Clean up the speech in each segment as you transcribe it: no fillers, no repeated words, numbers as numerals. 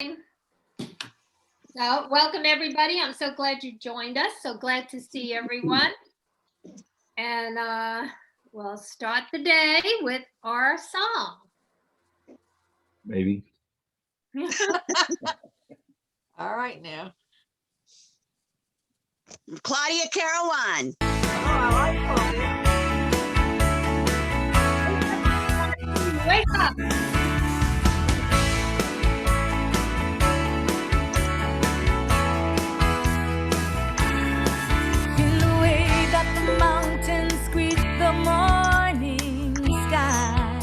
So welcome everybody. I'm so glad you joined us. So glad to see everyone. And we'll start the day with our song. Maybe. All right now. Claudia Caroline. Oh, I like Claudia. Wake up. In the way that the mountains greet the morning sky,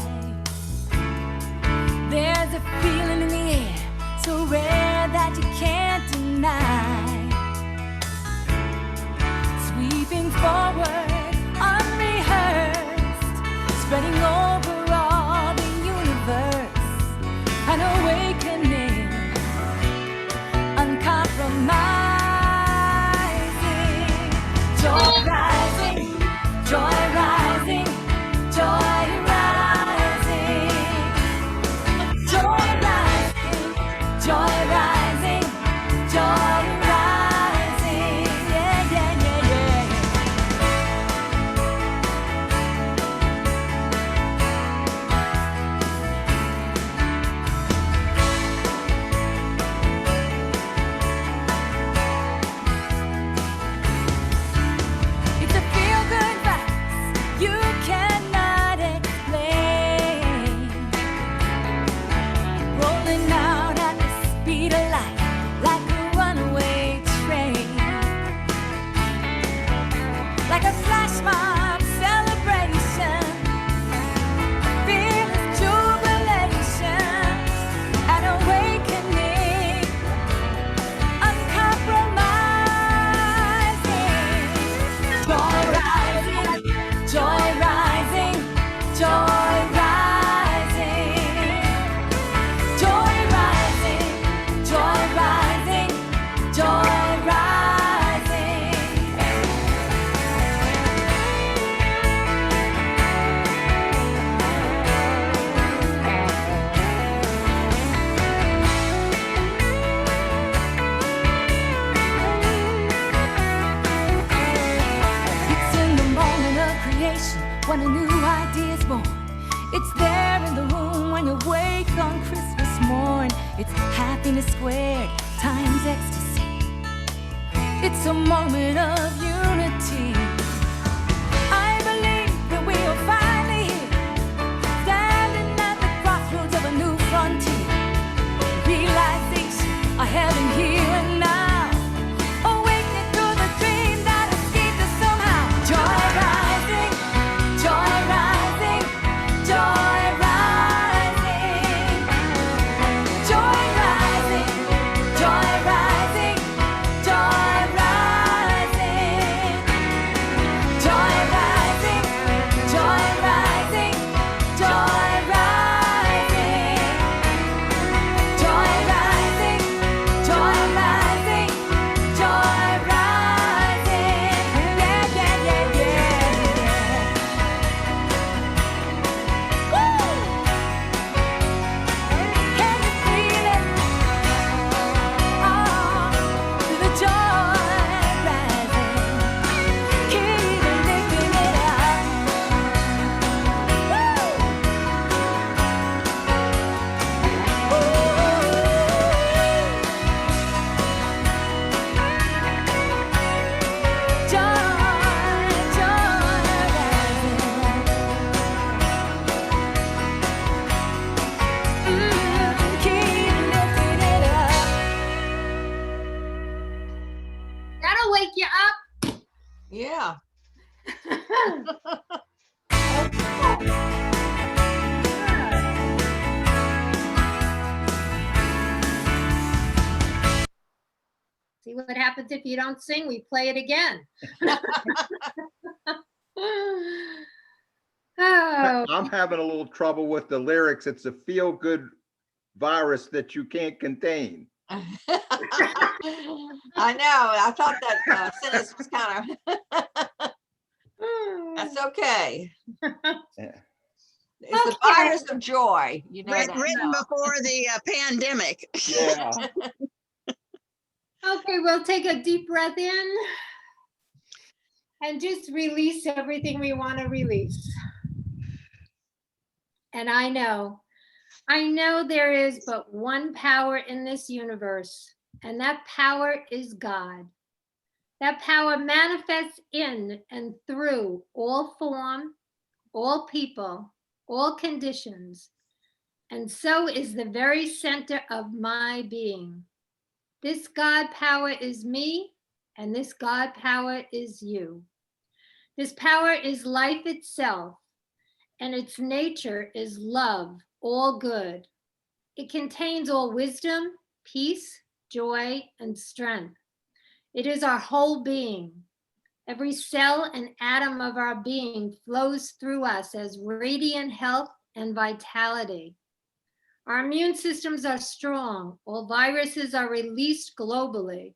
there's a feeling in the air so rare that you can't deny. Sweeping forward, unrehearsed, spreading over all the universe, an awakening, uncompromised. Joy rising, joy rising, joy rising, joy rising, joy rising, joy rising, yeah, yeah, yeah, yeah. It's a feel-good vibes you cannot explain, rolling out at the speed of light like a runaway train, like a flash mob celebration, fearless jubilation, an awakening, uncompromising. Joy rising, joy rising, joy rising, joy rising, joy rising, It's in the moment of creation when a new idea's born. It's there in the room when you wake on Christmas morn. It's happiness squared times ecstasy. It's a moment of unity. I believe that we are finally here, standing at the crossroads of a new frontier. Realization of heaven here and now, awakening to the dream that escaped us somehow. Joy rising, joy rising, joy rising, joy rising, joy rising, joy rising, joy rising, joy rising, joy rising, joy rising, joy rising, joy rising, yeah, yeah, yeah, yeah. Woo! Can you feel it? Oh, the joy rising, keep lifting it up. That'll wake you up. Yeah. See what happens if you don't sing, we play it again. Oh, I'm having a little trouble with the lyrics. It's a feel-good virus that you can't contain. I know. I thought that sentence was kind of. That's okay. Yeah. It's the Okay. virus of joy. You know that. Written now. before the pandemic. Yeah. Okay, we'll take a deep breath in and just release everything we want to release. And I know there is but one power in this universe, and that power is God. That power manifests in and through all form, all people, all conditions, and so is the very center of my being. This God power is me, and this God power is you. This power is life itself, and its nature is love, all good. It contains all wisdom, peace, joy, and strength. It is our whole being. Every cell and atom of our being flows through us as radiant health and vitality. Our immune systems are strong. All viruses are released globally.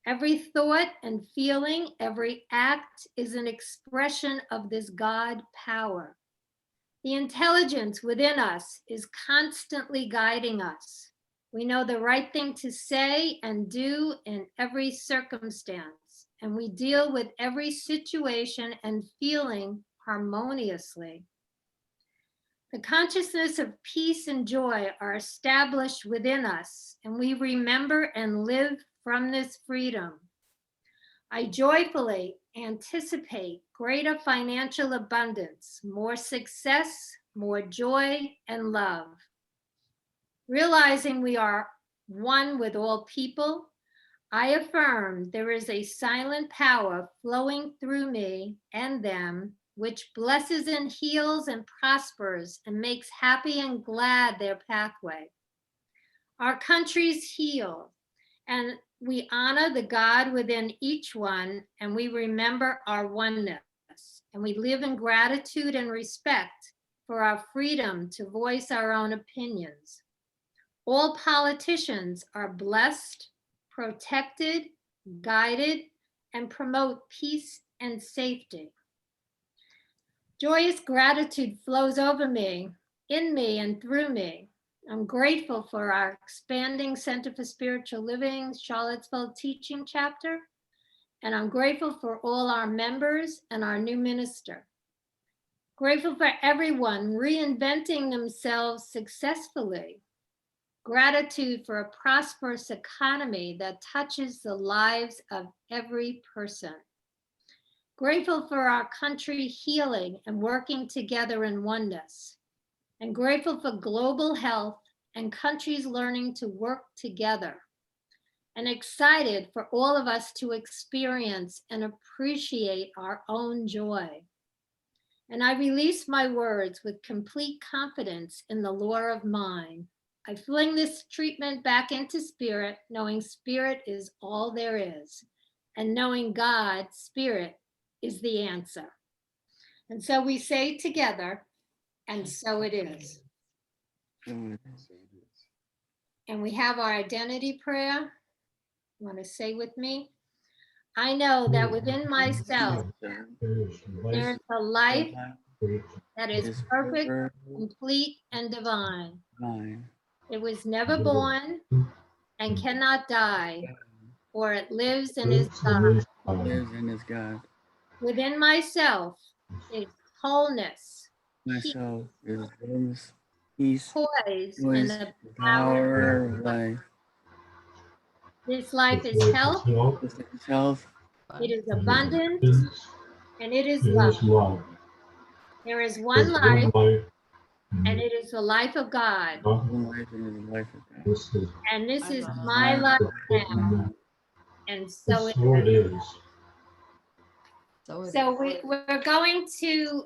Every thought and feeling, every act is an expression of this God power. The intelligence within us is constantly guiding us. We know the right thing to say and do in every circumstance, and we deal with every situation and feeling harmoniously. The consciousness of peace and joy are established within us, and we remember and live from this freedom. I joyfully anticipate greater financial abundance, more success, more joy, and love. Realizing we are one with all people, I affirm there is a silent power flowing through me and them, which blesses and heals and prospers and makes happy and glad their pathway. Our countries heal, and we honor the God within each one, and we remember our oneness, and we live in gratitude and respect for our freedom to voice our own opinions. All politicians are blessed, protected, guided, and promote peace and safety. Joyous gratitude flows over me, in me, and through me. I'm grateful for our expanding Center for Spiritual Living Charlottesville teaching chapter, and I'm grateful for all our members and our new minister. Grateful for everyone reinventing themselves successfully. Gratitude for a prosperous economy that touches the lives of every person. Grateful for our country healing and working together in oneness. And grateful for global health and countries learning to work together. And excited for all of us to experience and appreciate our own joy. And I release my words with complete confidence in the law of mind. I fling this treatment back into spirit, knowing spirit is all there is, and knowing God, spirit, is the answer. And so we say together, and so it is. And we have our identity prayer. You want to say with me? I know that within myself, there is a life that is perfect, complete, and divine. It was never born and cannot die, for it lives and is God. Within myself is wholeness, Myself is wholeness, peace, poise, joy, and the power of life. This life is health, This is health, it is abundance, and it is love. There is one life, and it is the life of God. one life, and is the life of God. And this is my life now. And so it is. So we're going to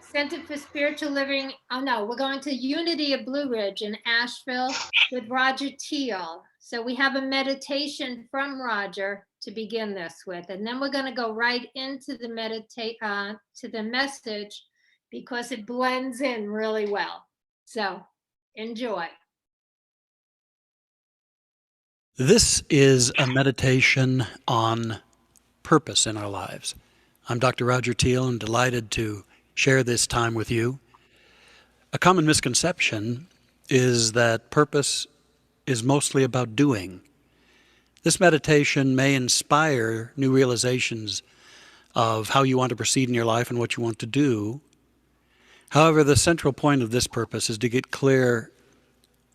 Center for Spiritual Living. Oh no, we're going to Unity of Blue Ridge in Asheville with Roger Teel. So we have a meditation from Roger to begin this with, and then we're going to go right into the to the message because it blends in really well. So enjoy. This is a meditation on purpose in our lives. I'm Dr. Roger Teel. I'm delighted to share this time with you. A common misconception is that purpose is mostly about doing. This meditation may inspire new realizations of how you want to proceed in your life and what you want to do. However, the central point of this purpose is to get clear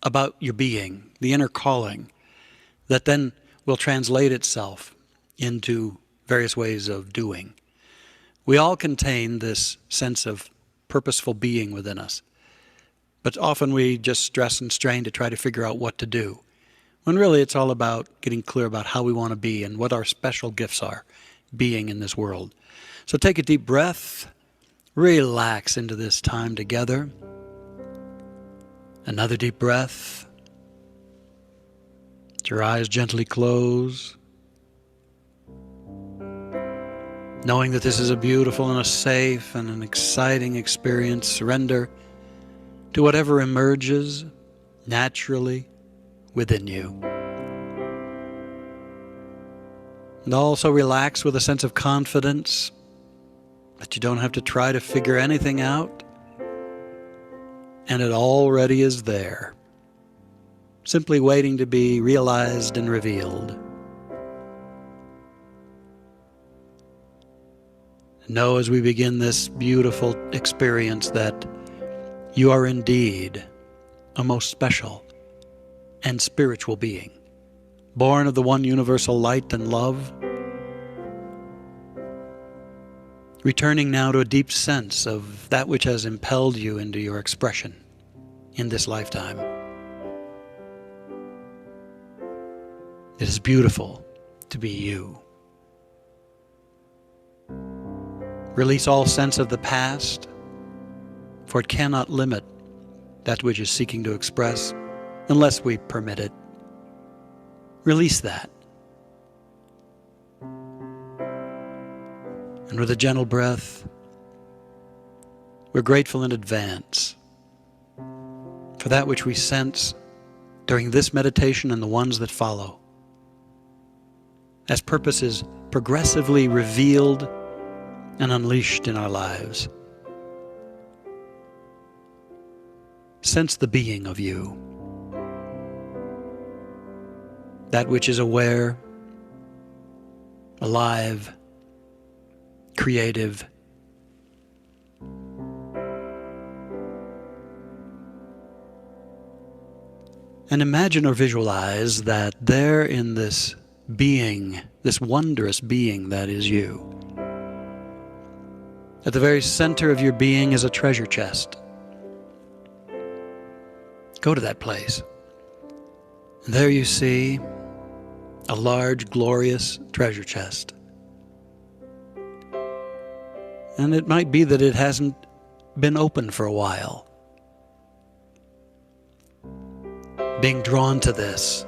about your being, the inner calling, that then will translate itself into various ways of doing. We all contain this sense of purposeful being within us, but often we just stress and strain to try to figure out what to do, when really it's all about getting clear about how we want to be and what our special gifts are, being in this world. So take a deep breath, relax into this time together. Another deep breath. Let your eyes gently close, knowing that this is a beautiful and a safe and an exciting experience. Surrender to whatever emerges naturally within you. And also relax with a sense of confidence that you don't have to try to figure anything out, and it already is there, simply waiting to be realized and revealed. Know as we begin this beautiful experience that you are indeed a most special and spiritual being, born of the one universal light and love, returning now to a deep sense of that which has impelled you into your expression in this lifetime. It is beautiful to be you. Release all sense of the past, for it cannot limit that which is seeking to express unless we permit it. Release that. And with a gentle breath, we're grateful in advance for that which we sense during this meditation and the ones that follow, as purpose is progressively revealed and unleashed in our lives. Sense the being of you, that which is aware, alive, creative, and imagine or visualize that there in this being, this wondrous being that is you, at the very center of your being is a treasure chest. Go to that place. And there you see a large, glorious treasure chest. And it might be that it hasn't been open for a while. Being drawn to this,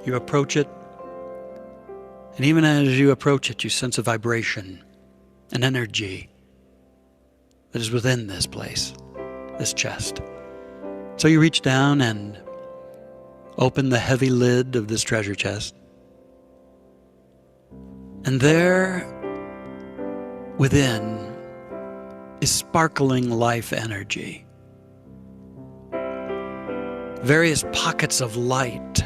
you approach it, and even as you approach it, you sense a vibration, an energy that is within this place, this chest. So you reach down and open the heavy lid of this treasure chest. And there, within, is sparkling life energy. Various pockets of light.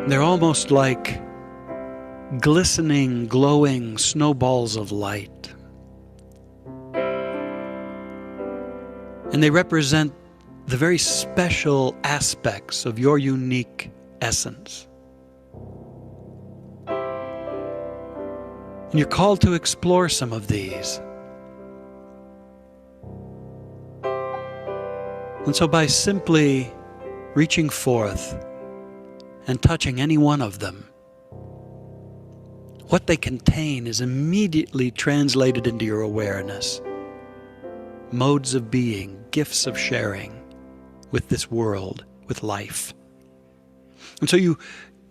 They're almost like glistening, glowing snowballs of light. And they represent the very special aspects of your unique essence. And you're called to explore some of these. And so by simply reaching forth and touching any one of them, what they contain is immediately translated into your awareness. Modes of being, gifts of sharing with this world, with life. And so you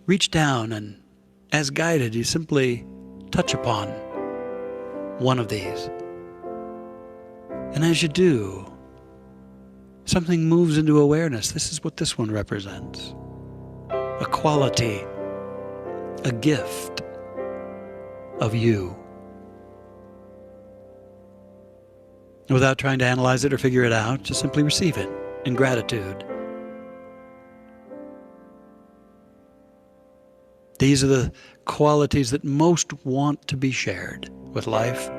reach down and, as guided, you simply touch upon one of these. And as you do, something moves into awareness. This is what this one represents. A quality, a gift, of you. Without trying to analyze it or figure it out, just simply receive it in gratitude. These are the qualities that most want to be shared with life.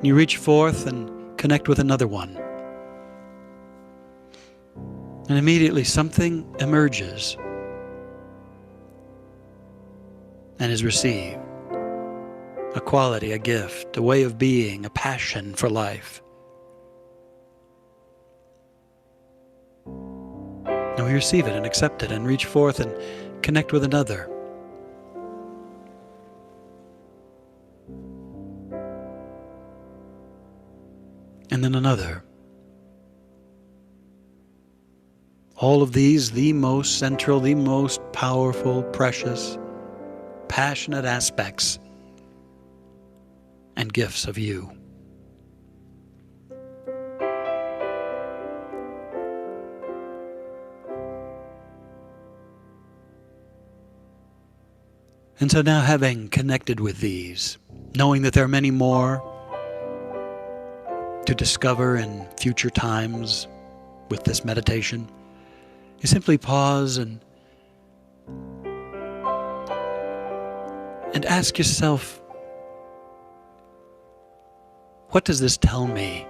You reach forth and connect with another one. And immediately something emerges and is received. A quality, a gift, a way of being, a passion for life. And we receive it and accept it and reach forth and connect with another. And then another. All of these, the most central, the most powerful, precious, passionate aspects and gifts of you. And so now, having connected with these, knowing that there are many more to discover in future times with this meditation, you simply pause and ask yourself, what does this tell me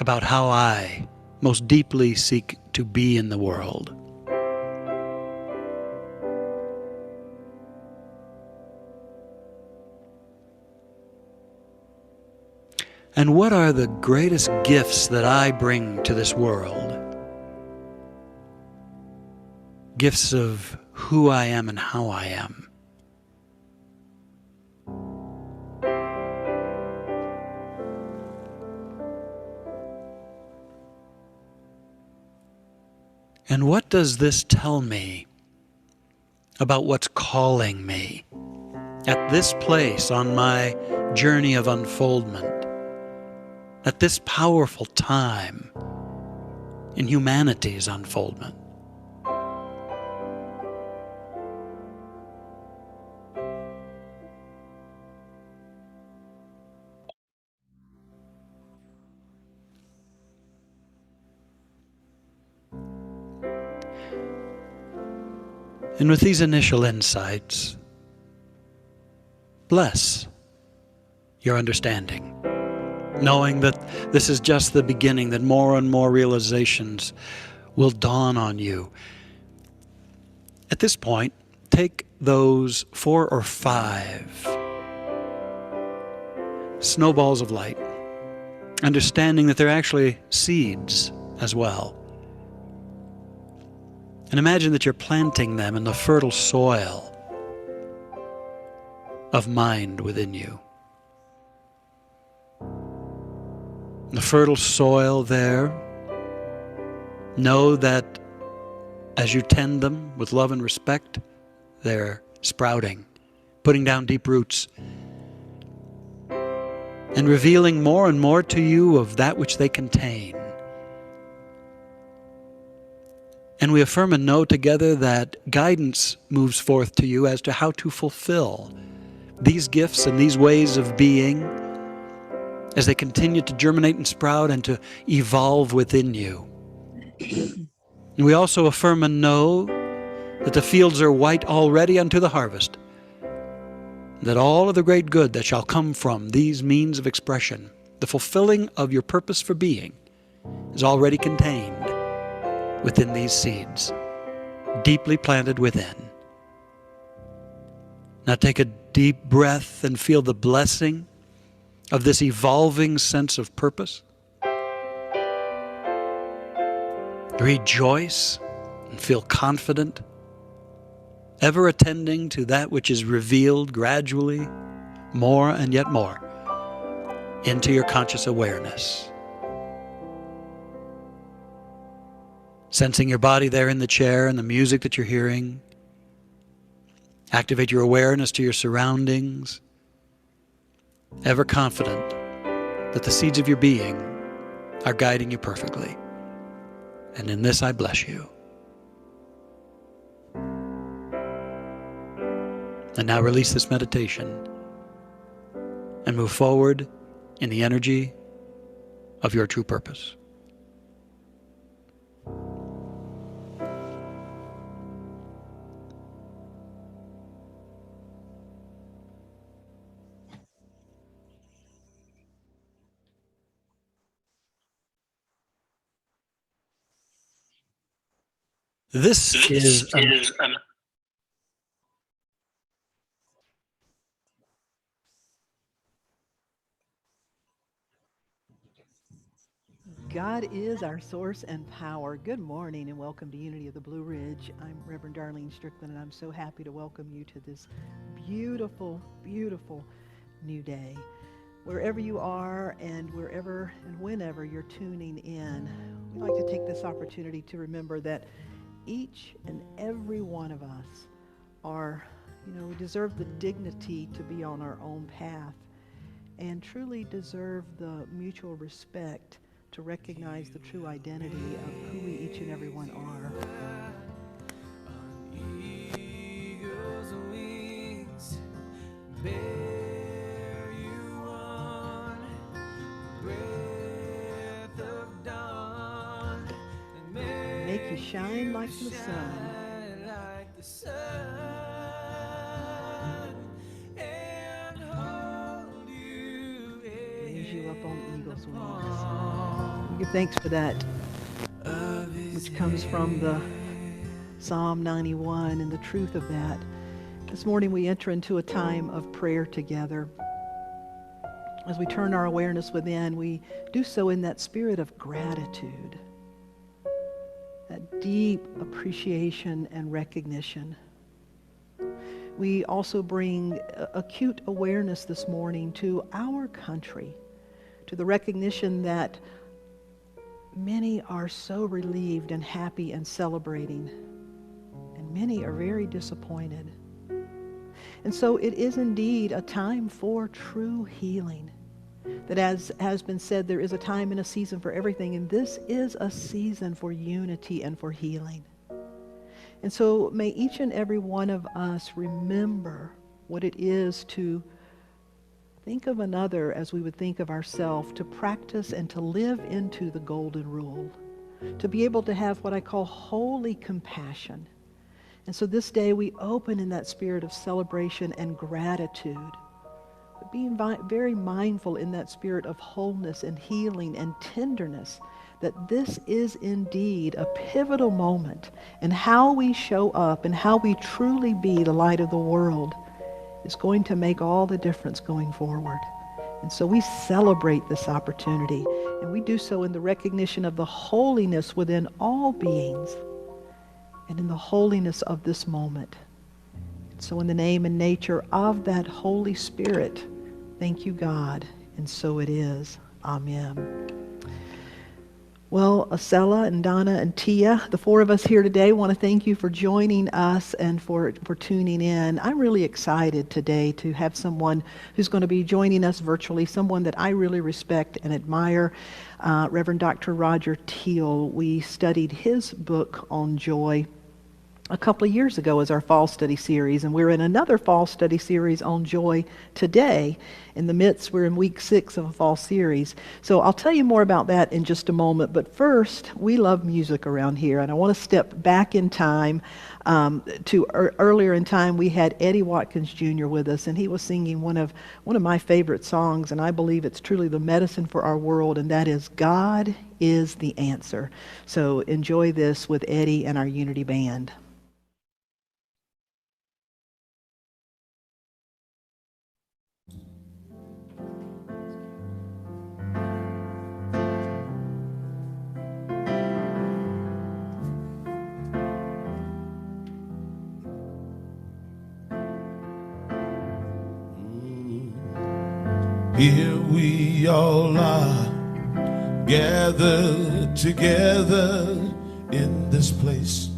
about how I most deeply seek to be in the world? And what are the greatest gifts that I bring to this world? Gifts of who I am and how I am. And what does this tell me about what's calling me at this place on my journey of unfoldment, at this powerful time in humanity's unfoldment? And with these initial insights, bless your understanding, knowing that this is just the beginning, that more and more realizations will dawn on you. At this point, take those 4 or 5 snowballs of light, understanding that they're actually seeds as well. And imagine that you're planting them in the fertile soil of mind within you. The fertile soil there, know that as you tend them with love and respect, they're sprouting, putting down deep roots, and revealing more and more to you of that which they contain. And we affirm and know together that guidance moves forth to you as to how to fulfill these gifts and these ways of being as they continue to germinate and sprout and to evolve within you. And we also affirm and know that the fields are white already unto the harvest, that all of the great good that shall come from these means of expression, the fulfilling of your purpose for being, is already contained within these seeds, deeply planted within. Now take a deep breath and feel the blessing of this evolving sense of purpose. Rejoice and feel confident, ever attending to that which is revealed gradually, more and yet more, into your conscious awareness. Sensing your body there in the chair and the music that you're hearing. Activate your awareness to your surroundings, ever confident that the seeds of your being are guiding you perfectly. And in this I bless you. And now release this meditation and move forward in the energy of your true purpose. This is God is our source and power. Good morning and welcome to Unity of the Blue Ridge. I'm Reverend Darlene Strickland and I'm so happy to welcome you to this beautiful, beautiful new day. Wherever you are and wherever and whenever you're tuning in, we'd like to take this opportunity to remember that each and every one of us we deserve the dignity to be on our own path and truly deserve the mutual respect to recognize the true identity of who we each and every one are. Make you shine like the sun. Raise you up on eagle's wings. We give thanks for that, which comes from the Psalm 91 and the truth of that. This morning we enter into a time of prayer together. As we turn our awareness within, we do so in that spirit of gratitude, that deep appreciation and recognition. We also bring acute awareness this morning to our country, to the recognition that many are so relieved and happy and celebrating, and many are very disappointed. And so it is indeed a time for true healing. That, as has been said, there is a time and a season for everything, and this is a season for unity and for healing. And so may each and every one of us remember what it is to think of another as we would think of ourselves, to practice and to live into the golden rule, to be able to have what I call holy compassion. And so this day we open in that spirit of celebration and gratitude, but being very mindful in that spirit of wholeness and healing and tenderness, that this is indeed a pivotal moment, and how we show up and how we truly be the light of the world is going to make all the difference going forward. And so we celebrate this opportunity, and we do so in the recognition of the holiness within all beings and in the holiness of this moment. So in the name and nature of that Holy Spirit, thank you, God, and so it is. Amen. Well, Acela and Donna and Tia, the four of us here today, want to thank you for joining us and for tuning in. I'm really excited today to have someone who's going to be joining us virtually, someone that I really respect and admire, Reverend Dr. Roger Teel. We studied his book on joy a couple of years ago as our fall study series, and we're in another fall study series on joy today. In the midst, we're in week 6 of a fall series. So I'll tell you more about that in just a moment, but first, we love music around here, and I want to step back in time to earlier in time. We had Eddie Watkins Jr. with us, and he was singing one of my favorite songs, and I believe it's truly the medicine for our world, and that is God is the Answer. So enjoy this with Eddie and our Unity Band. Here we all are, gathered together in this place.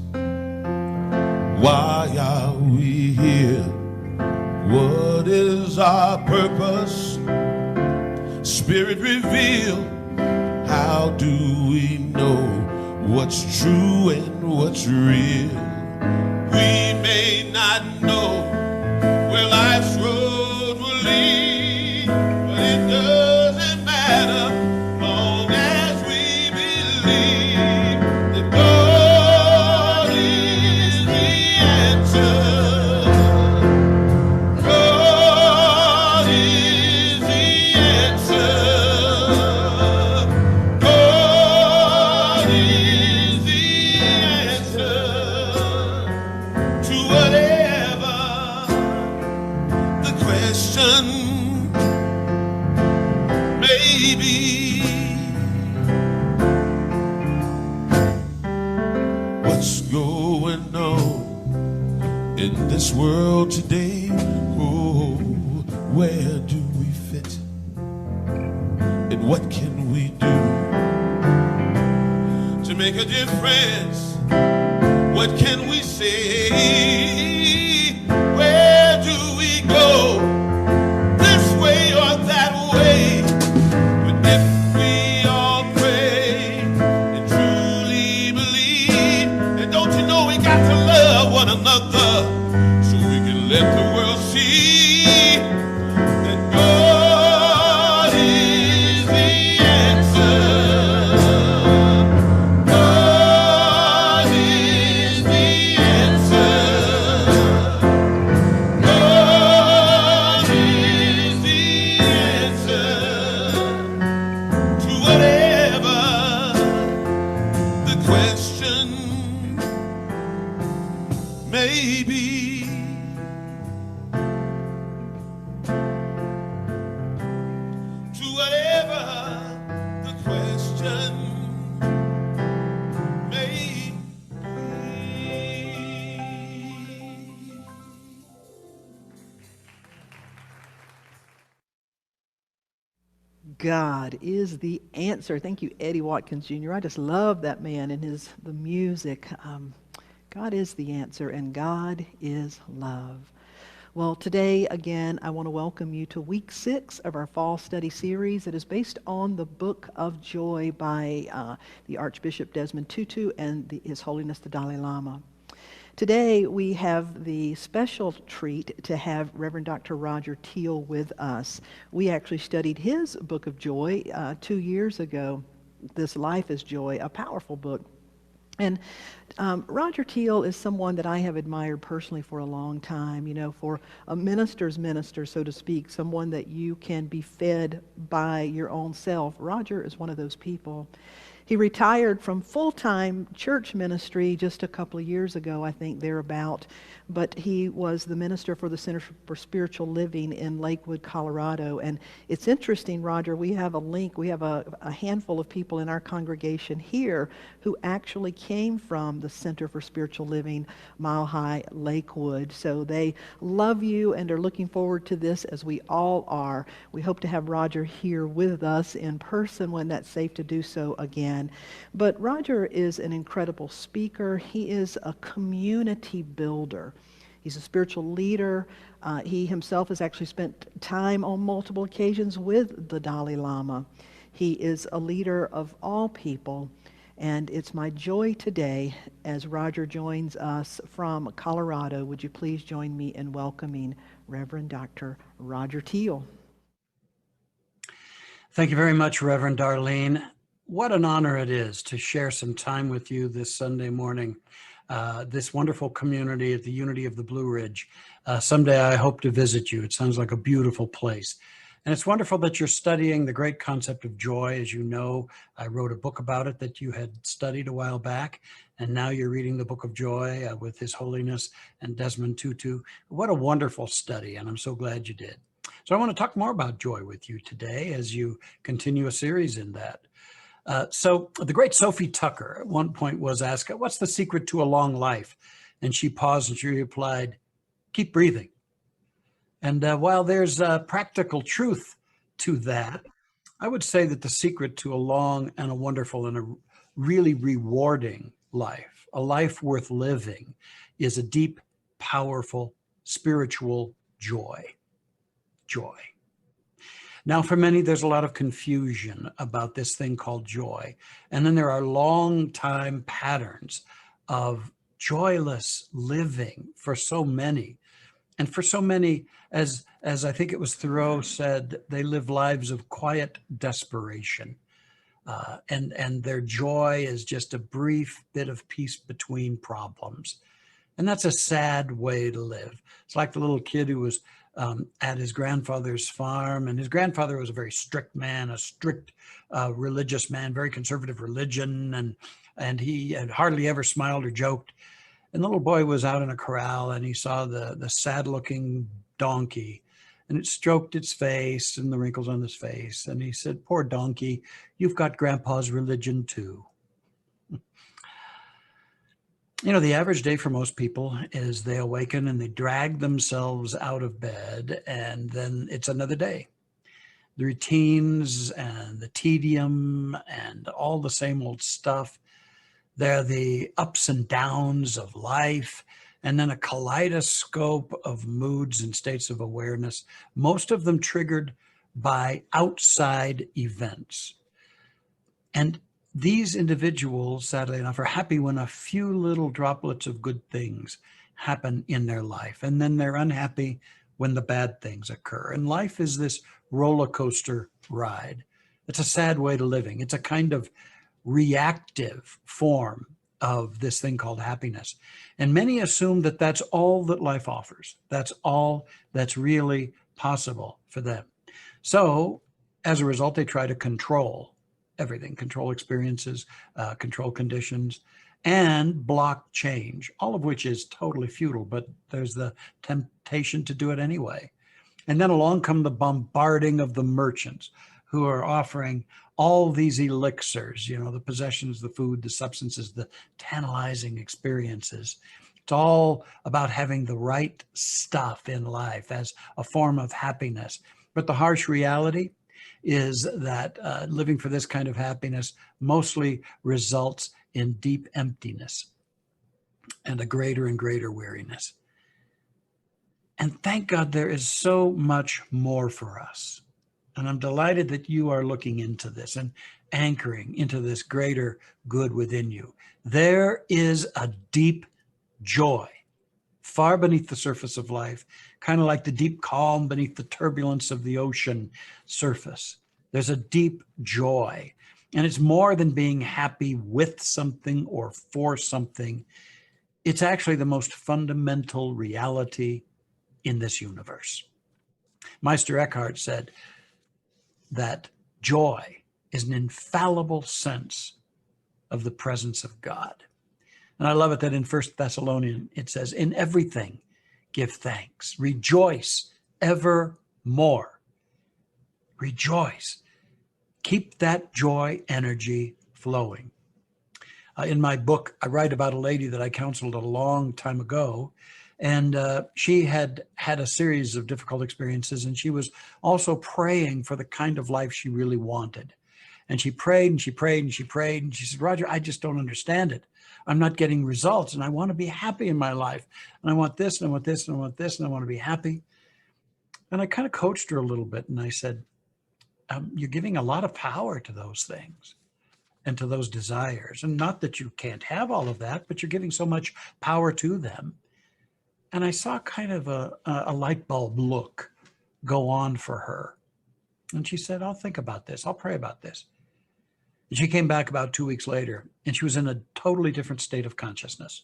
Why are we here? What is our purpose? Spirit, reveal. How do we know what's true and what's real? We may not know where life's road will lead, going on in this world today? Oh, where do we fit? And what can we do to make a difference? What can we say? Where do we go? This way or that way? But if we all pray and truly believe, and don't you know we got to love one another so we can let the world see that God is the answer. God is the answer. God is the answer to whatever the question may be. To whatever the question may be. God is the answer. Thank you, Eddie Watkins Jr. I just love that man and the music. God is the answer, and God is love. Well, today, again, I want to welcome you to week 6 of our fall study series. It is based on the Book of Joy by the Archbishop Desmond Tutu and His Holiness the Dalai Lama. Today, we have the special treat to have Reverend Dr. Roger Teel with us. We actually studied his Book of Joy 2 years ago, This Life is Joy, a powerful book. And Roger Teel is someone that I have admired personally for a long time, you know, for a minister's minister, so to speak, someone that you can be fed by your own self. Roger is one of those people. He retired from full-time church ministry just a couple of years ago, I think, thereabout. But he was the minister for the Center for Spiritual Living in Lakewood, Colorado. And it's interesting, Roger, we have a link. We have a handful of people in our congregation here who actually came from the Center for Spiritual Living, Mile High, Lakewood. So they love you and are looking forward to this, as we all are. We hope to have Roger here with us in person when that's safe to do so again. But Roger is an incredible speaker. He is a community builder. He's a spiritual leader. He himself has actually spent time on multiple occasions with the Dalai Lama. He is a leader of all people. And it's my joy today as Roger joins us from Colorado. Would you please join me in welcoming Reverend Dr. Roger Teel. Thank you very much, Reverend Darlene. What an honor it is to share some time with you this Sunday morning, this wonderful community at the Unity of the Blue Ridge. Someday I hope to visit you. It sounds like a beautiful place. And it's wonderful that you're studying the great concept of joy. As you know, I wrote a book about it that you had studied a while back, and now you're reading the Book of Joy with His Holiness and Desmond Tutu. What a wonderful study, and I'm so glad you did. So I want to talk more about joy with you today as you continue a series in that. So the great Sophie Tucker at one point was asked, what's the secret to a long life? And she paused and she replied, keep breathing. And while there's a practical truth to that, I would say that the secret to a long and a wonderful and a really rewarding life, a life worth living, is a deep, powerful, spiritual joy. Joy. Now, for many, there's a lot of confusion about this thing called joy. And then there are long time patterns of joyless living for so many. And for so many, as I think it was Thoreau said, they live lives of quiet desperation. And their joy is just a brief bit of peace between problems. And that's a sad way to live. It's like the little kid who was at his grandfather's farm, and his grandfather was a very strict man, a strict religious man, very conservative religion, and he had hardly ever smiled or joked. And the little boy was out in a corral, and he saw the sad-looking donkey, and it stroked its face and the wrinkles on his face, and he said, "Poor donkey, you've got Grandpa's religion too." You know, the average day for most people is they awaken and they drag themselves out of bed, and then it's another day. The routines and the tedium and all the same old stuff. They're the ups and downs of life, and then a kaleidoscope of moods and states of awareness, most of them triggered by outside events. And these individuals, sadly enough, are happy when a few little droplets of good things happen in their life. And then they're unhappy when the bad things occur. And life is this roller coaster ride. It's a sad way to living. It's a kind of reactive form of this thing called happiness. And many assume that that's all that life offers. That's all that's really possible for them. So as a result, they try to control everything, control experiences, control conditions, and block change, all of which is totally futile, but there's the temptation to do it anyway. And then along come the bombarding of the merchants who are offering all these elixirs, you know, the possessions, the food, the substances, the tantalizing experiences. It's all about having the right stuff in life as a form of happiness. But the harsh reality is that living for this kind of happiness mostly results in deep emptiness and a greater and greater weariness. And thank God there is so much more for us. And I'm delighted that you are looking into this and anchoring into this greater good within you. There is a deep joy far beneath the surface of life, kind of like the deep calm beneath the turbulence of the ocean surface. There's a deep joy, and it's more than being happy with something or for something. It's actually the most fundamental reality in this universe. Meister Eckhart said that joy is an infallible sense of the presence of God. And I love it that in 1 Thessalonians, it says, in everything, give thanks, rejoice evermore. Rejoice. Keep that joy energy flowing. In my book, I write about a lady that I counseled a long time ago, and she had had a series of difficult experiences, and she was also praying for the kind of life she really wanted. And she prayed and she prayed and she prayed, and she said, Roger, I just don't understand it. I'm not getting results, and I want to be happy in my life. And I want this, and I want this, and I want this, and I want to be happy. And I kind of coached her a little bit, and I said, you're giving a lot of power to those things and to those desires. And not that you can't have all of that, but you're giving so much power to them. And I saw kind of a light bulb look go on for her. And she said, I'll think about this. I'll pray about this. And she came back about 2 weeks later, and she was in a totally different state of consciousness.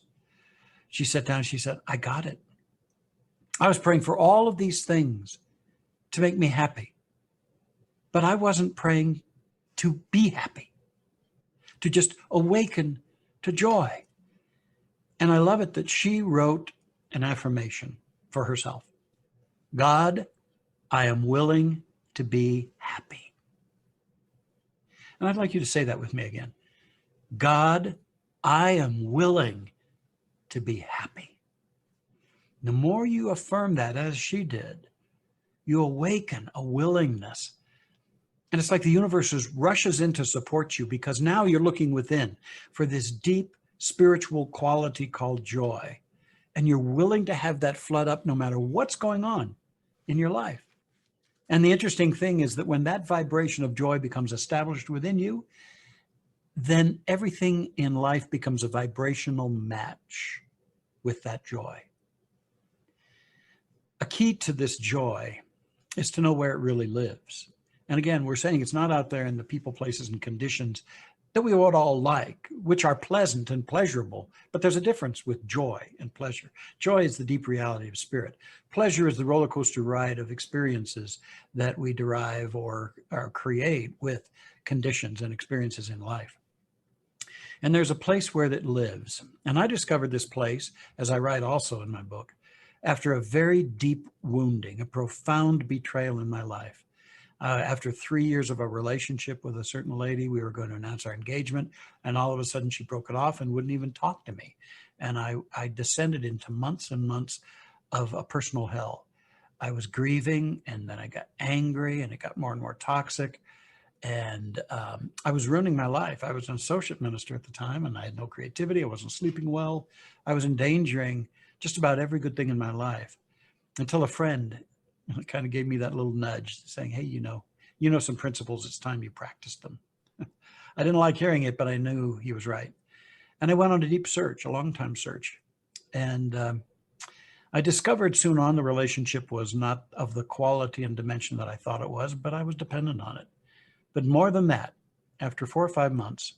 She sat down and she said, I got it. I was praying for all of these things to make me happy, but I wasn't praying to be happy, to just awaken to joy. And I love it that she wrote an affirmation for herself. God, I am willing to be happy. And I'd like you to say that with me again. God, I am willing to be happy. The more you affirm that, as she did, you awaken a willingness. And it's like the universe rushes in to support you, because now you're looking within for this deep spiritual quality called joy. And you're willing to have that flood up no matter what's going on in your life. And the interesting thing is that when that vibration of joy becomes established within you, then everything in life becomes a vibrational match with that joy. A key to this joy is to know where it really lives. And again, we're saying it's not out there in the people, places, and conditions that we would all like, which are pleasant and pleasurable, but there's a difference with joy and pleasure. Joy is the deep reality of spirit. Pleasure is the roller coaster ride of experiences that we derive or create with conditions and experiences in life. And there's a place where it lives. And I discovered this place, as I write also in my book, after a very deep wounding, a profound betrayal in my life. After 3 years of a relationship with a certain lady, we were going to announce our engagement, and all of a sudden she broke it off and wouldn't even talk to me. And I descended into months and months of a personal hell. I was grieving, and then I got angry, and it got more and more toxic. And I was ruining my life. I was an associate minister at the time, and I had no creativity. I wasn't sleeping well. I was endangering just about every good thing in my life, until a friend kind of gave me that little nudge saying, hey, you know some principles, it's time you practice them. I didn't like hearing it, but I knew he was right. And I went on a deep search, a long time search. And I discovered soon on the relationship was not of the quality and dimension that I thought it was, but I was dependent on it. But more than that, after 4 or 5 months,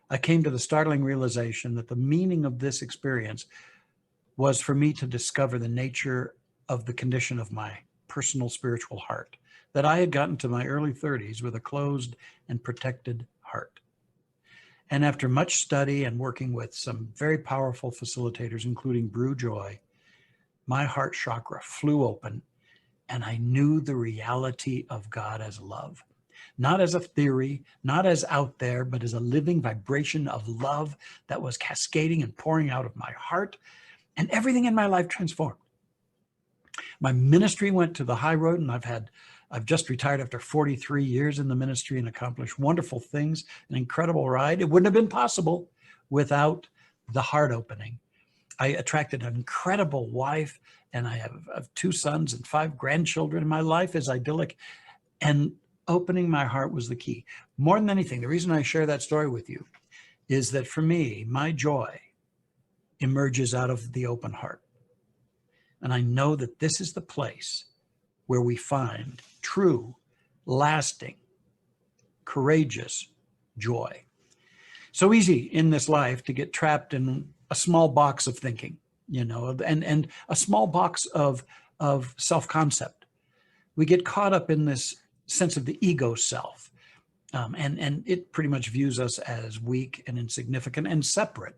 I came to the startling realization that the meaning of this experience was for me to discover the nature of the condition of my personal spiritual heart, that I had gotten to my early 30s with a closed and protected heart. And after much study and working with some very powerful facilitators, including Brew Joy, my heart chakra flew open, and I knew the reality of God as love. Not as a theory, not as out there, but as a living vibration of love that was cascading and pouring out of my heart, and everything in my life transformed. My ministry went to the high road, and I've just retired after 43 years in the ministry and accomplished wonderful things, an incredible ride. It wouldn't have been possible without the heart opening. I attracted an incredible wife, and I have 2 sons and 5 grandchildren. My life is idyllic, and opening my heart was the key. More than anything, the reason I share that story with you is that for me, my joy emerges out of the open heart. And I know that this is the place where we find true, lasting, courageous joy. So easy in this life to get trapped in a small box of thinking, and a small box of self-concept. We get caught up in this sense of the ego self, and it pretty much views us as weak and insignificant and separate.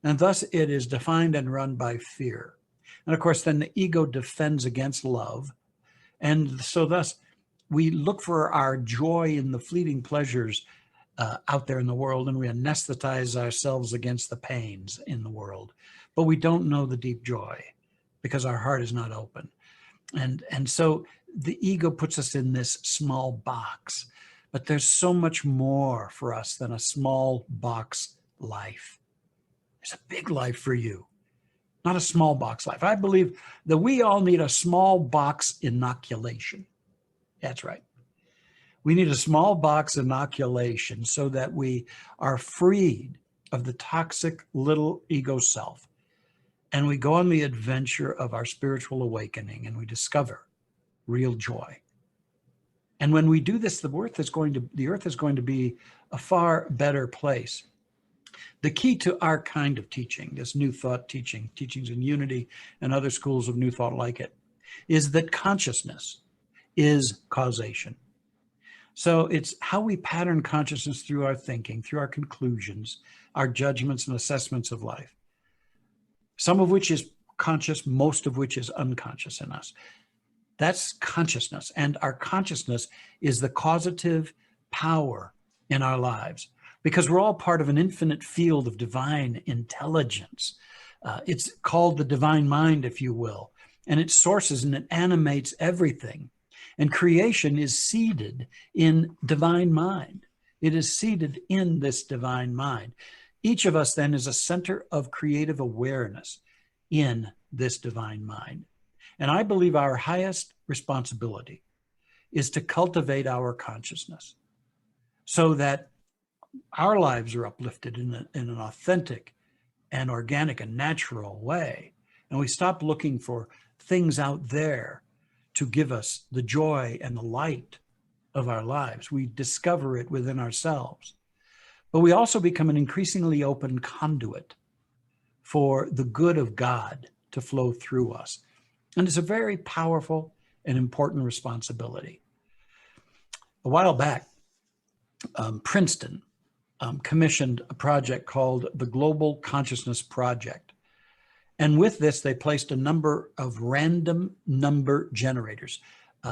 And thus it is defined and run by fear. And of course, then the ego defends against love. And so thus we look for our joy in the fleeting pleasures out there in the world, and we anesthetize ourselves against the pains in the world. But we don't know the deep joy because our heart is not open. And so the ego puts us in this small box, but there's so much more for us than a small box life. There's a big life for you, not a small box life. I believe that we all need a small box inoculation. That's right. We need a small box inoculation so that we are freed of the toxic little ego self. And we go on the adventure of our spiritual awakening, and we discover real joy. And when we do this, the earth is going to be a far better place. The key to our kind of teaching, this New Thought teaching, teachings in unity and other schools of New Thought like it, is that consciousness is causation. So it's how we pattern consciousness through our thinking, through our conclusions, our judgments and assessments of life. Some of which is conscious, most of which is unconscious in us. That's consciousness. And our consciousness is the causative power in our lives, because we're all part of an infinite field of divine intelligence. It's called the divine mind, if you will, and it sources and it animates everything. And creation is seated in divine mind. It is seated in this divine mind. Each of us then is a center of creative awareness in this divine mind. And I believe our highest responsibility is to cultivate our consciousness so that our lives are uplifted in an authentic and organic and natural way. And we stop looking for things out there to give us the joy and the light of our lives. We discover it within ourselves. But we also become an increasingly open conduit for the good of God to flow through us. And it's a very powerful and important responsibility. A while back, Princeton commissioned a project called the Global Consciousness Project. And with this, they placed a number of random number generators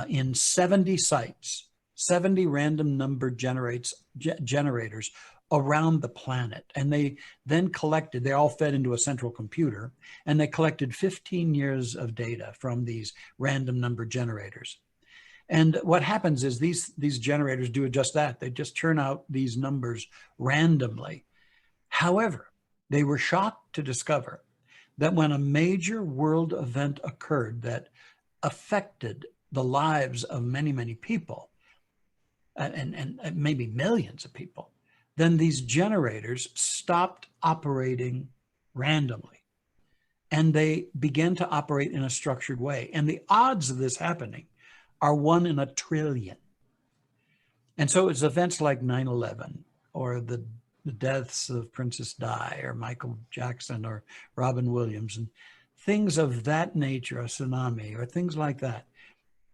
in 70 sites 70 random number generators around the planet. And they then collected, they all fed into a central computer, and they collected 15 years of data from these random number generators. And what happens is these generators do just that. They just churn out these numbers randomly. However, they were shocked to discover that when a major world event occurred that affected the lives of many, many people, and maybe millions of people, then these generators stopped operating randomly. And they began to operate in a structured way. And the odds of this happening are 1 in a trillion. And so it's events like 9/11 or the deaths of Princess Di or Michael Jackson or Robin Williams and things of that nature, a tsunami or things like that.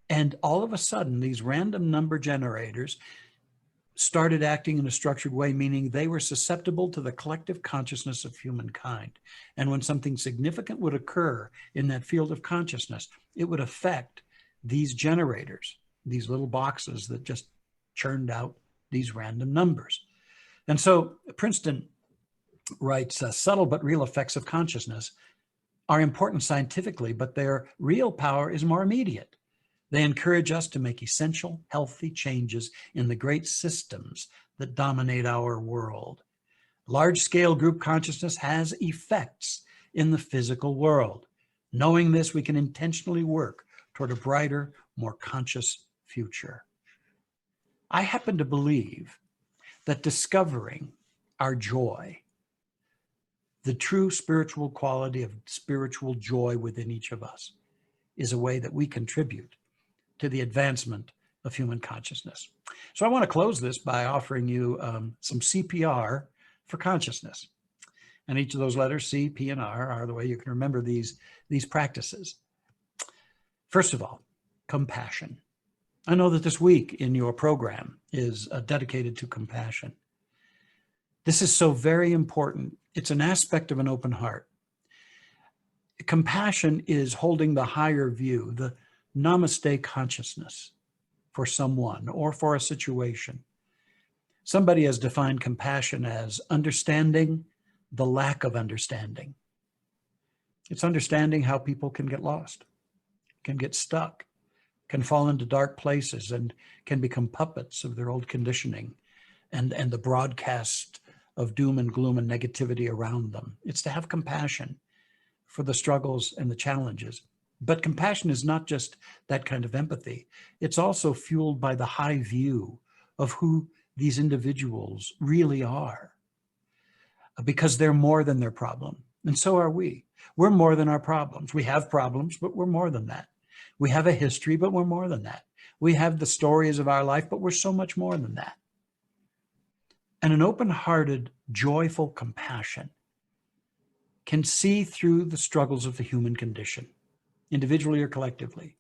And all of a sudden, these random number generators started acting in a structured way, meaning they were susceptible to the collective consciousness of humankind. And when something significant would occur in that field of consciousness, it would affect these generators, these little boxes that just churned out these random numbers. And so Princeton writes, subtle but real effects of consciousness are important scientifically, but their real power is more immediate. They encourage us to make essential, healthy changes in the great systems that dominate our world. Large-scale group consciousness has effects in the physical world. Knowing this, we can intentionally work toward a brighter, more conscious future. I happen to believe that discovering our joy, the true spiritual quality of spiritual joy within each of us, is a way that we contribute to the advancement of human consciousness. So I want to close this by offering you some CPR for consciousness. And each of those letters, C, P, and R, are the way you can remember these practices. First of all, compassion. I know that this week in your program is dedicated to compassion. This is so very important. It's an aspect of an open heart. Compassion is holding the higher view, the namaste consciousness for someone or for a situation. Somebody has defined compassion as understanding the lack of understanding. It's understanding how people can get lost, can get stuck, can fall into dark places, and can become puppets of their old conditioning and the broadcast of doom and gloom and negativity around them. It's to have compassion for the struggles and the challenges. But compassion is not just that kind of empathy. It's also fueled by the high view of who these individuals really are, because they're more than their problem. And so are we. We're more than our problems. We have problems, but we're more than that. We have a history, but we're more than that. We have the stories of our life, but we're so much more than that. And an open-hearted, joyful compassion can see through the struggles of the human condition, individually or collectively,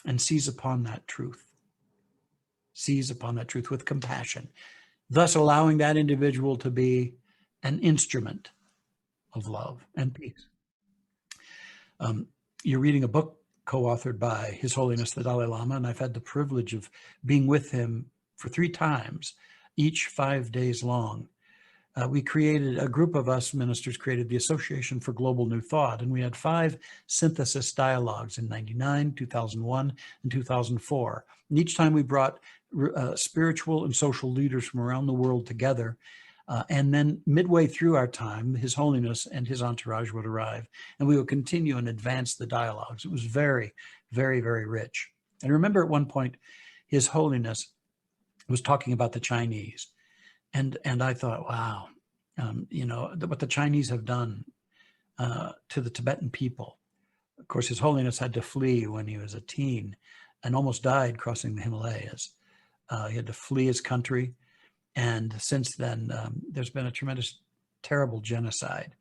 and seize upon that truth with compassion, thus allowing that individual to be an instrument of love and peace. You're reading a book co-authored by His Holiness the Dalai Lama, and I've had the privilege of being with him for 3 times, each 5 days long. We created, a group of us ministers created the Association for Global New Thought, and we had 5 synthesis dialogues in 99, 2001, and 2004. And each time we brought spiritual and social leaders from around the world together, and then midway through our time, His Holiness and his entourage would arrive, and we would continue and advance the dialogues. It was very, very, very rich. And I remember at one point, His Holiness was talking about the Chinese. And I thought, wow, what the Chinese have done to the Tibetan people. Of course, His Holiness had to flee when he was a teen and almost died crossing the Himalayas. He had to flee his country. And since then, there's been a tremendous, terrible genocide,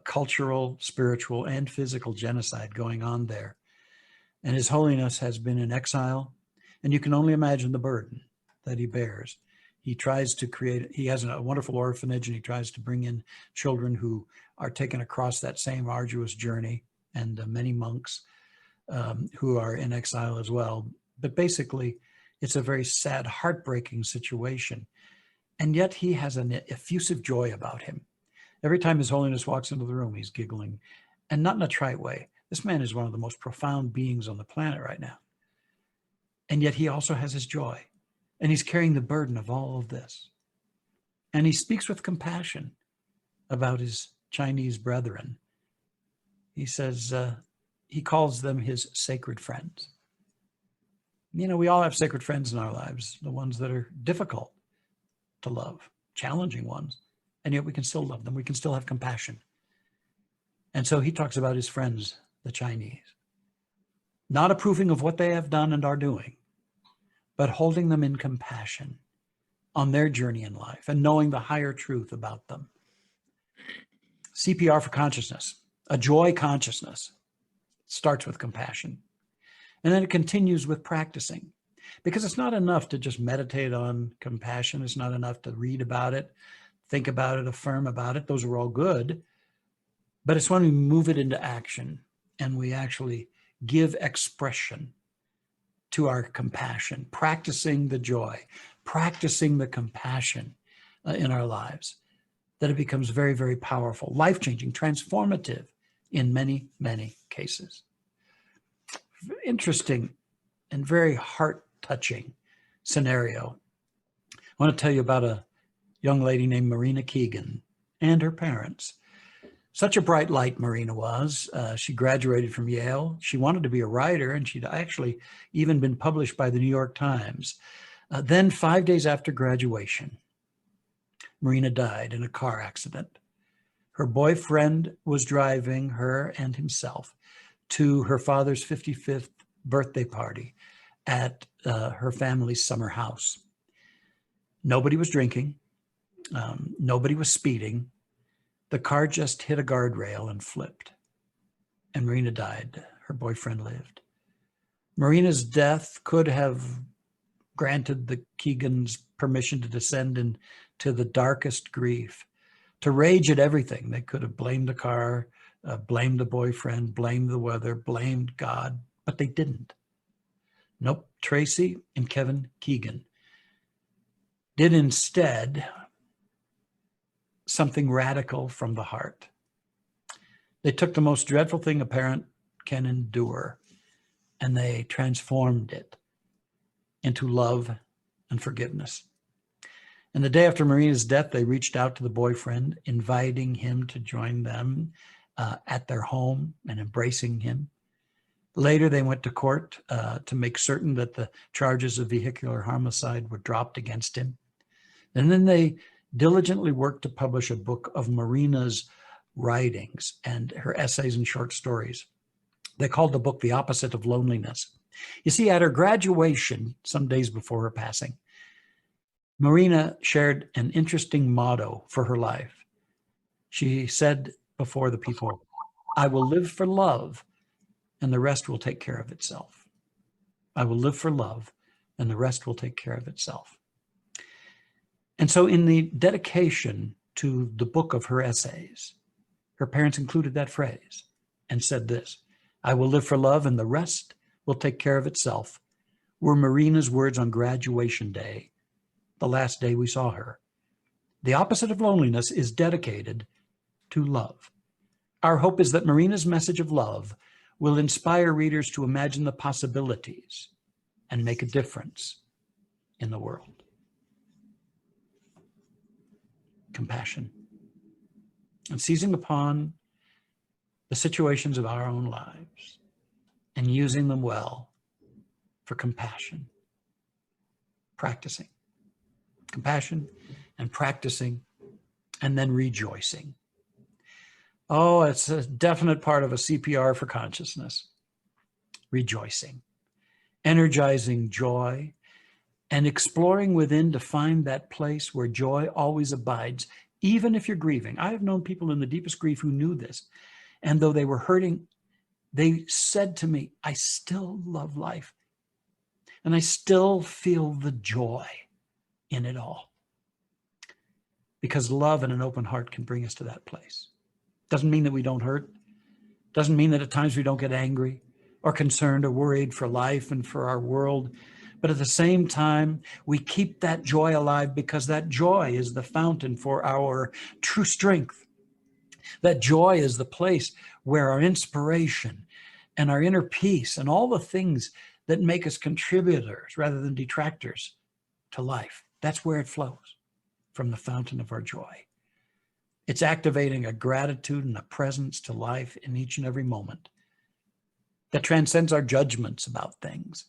cultural, spiritual, and physical genocide going on there. And His Holiness has been in exile. And you can only imagine the burden that he bears. He tries to he has a wonderful orphanage, and he tries to bring in children who are taken across that same arduous journey, and many monks who are in exile as well. But basically, It's a very sad, heartbreaking situation. And yet he has an effusive joy about him. Every time His Holiness walks into the room, he's giggling, and not in a trite way. This man is one of the most profound beings on the planet right now. And yet he also has his joy, and he's carrying the burden of all of this. And he speaks with compassion about his Chinese brethren. He says, he calls them his sacred friends. You know, we all have sacred friends in our lives, the ones that are difficult to love, challenging ones, and yet we can still love them. We can still have compassion. And so he talks about his friends, the Chinese, not approving of what they have done and are doing, but holding them in compassion on their journey in life and knowing the higher truth about them. CPR for consciousness, a joy consciousness, starts with compassion. And then it continues with practicing, because it's not enough to just meditate on compassion. It's not enough to read about it, think about it, affirm about it. Those are all good. But it's when we move it into action and we actually give expression to our compassion, practicing the joy, practicing the compassion in our lives, that it becomes very, very powerful, life-changing, transformative in many, many cases. Interesting and very heart-touching scenario. I want to tell you about a young lady named Marina Keegan and her parents. Such a bright light Marina was. She graduated from Yale. She wanted to be a writer, and she'd actually even been published by the New York Times. Then 5 days after graduation, Marina died in a car accident. Her boyfriend was driving her and himself to her father's 55th birthday party at her family's summer house. Nobody was drinking. Nobody was speeding. The car just hit a guardrail and flipped. And Marina died. Her boyfriend lived. Marina's death could have granted the Keegans permission to descend into the darkest grief, to rage at everything. They could have blamed the car, blamed the boyfriend, blamed the weather, blamed God, but they didn't. Nope, Tracy and Kevin Keegan did instead something radical from the heart. They took the most dreadful thing a parent can endure, and they transformed it into love and forgiveness. And the day after Marina's death, they reached out to the boyfriend, inviting him to join them at their home and embracing him. Later, they went to court to make certain that the charges of vehicular homicide were dropped against him. And then they diligently worked to publish a book of Marina's writings and her essays and short stories. They called the book The Opposite of Loneliness. You see, at her graduation, some days before her passing, Marina shared an interesting motto for her life. She said before the people, "I will live for love, and the rest will take care of itself. I will live for love, and the rest will take care of itself." And so in the dedication to the book of her essays, her parents included that phrase and said this, "I will live for love, and the rest will take care of itself," were Marina's words on graduation day, the last day we saw her. The Opposite of Loneliness is dedicated to love. Our hope is that Marina's message of love will inspire readers to imagine the possibilities and make a difference in the world. Compassion. And seizing upon the situations of our own lives and using them well for compassion. Practicing. Compassion and practicing and then rejoicing. Oh, it's a definite part of a CPR for consciousness. Rejoicing, energizing joy, and exploring within to find that place where joy always abides, even if you're grieving. I have known people in the deepest grief who knew this. And though they were hurting, they said to me, "I still love life. And I still feel the joy in it all." Because love and an open heart can bring us to that place. Doesn't mean that we don't hurt. Doesn't mean that at times we don't get angry or concerned or worried for life and for our world. But at the same time, we keep that joy alive because that joy is the fountain for our true strength. That joy is the place where our inspiration and our inner peace and all the things that make us contributors rather than detractors to life, that's where it flows, from the fountain of our joy. It's activating a gratitude and a presence to life in each and every moment that transcends our judgments about things.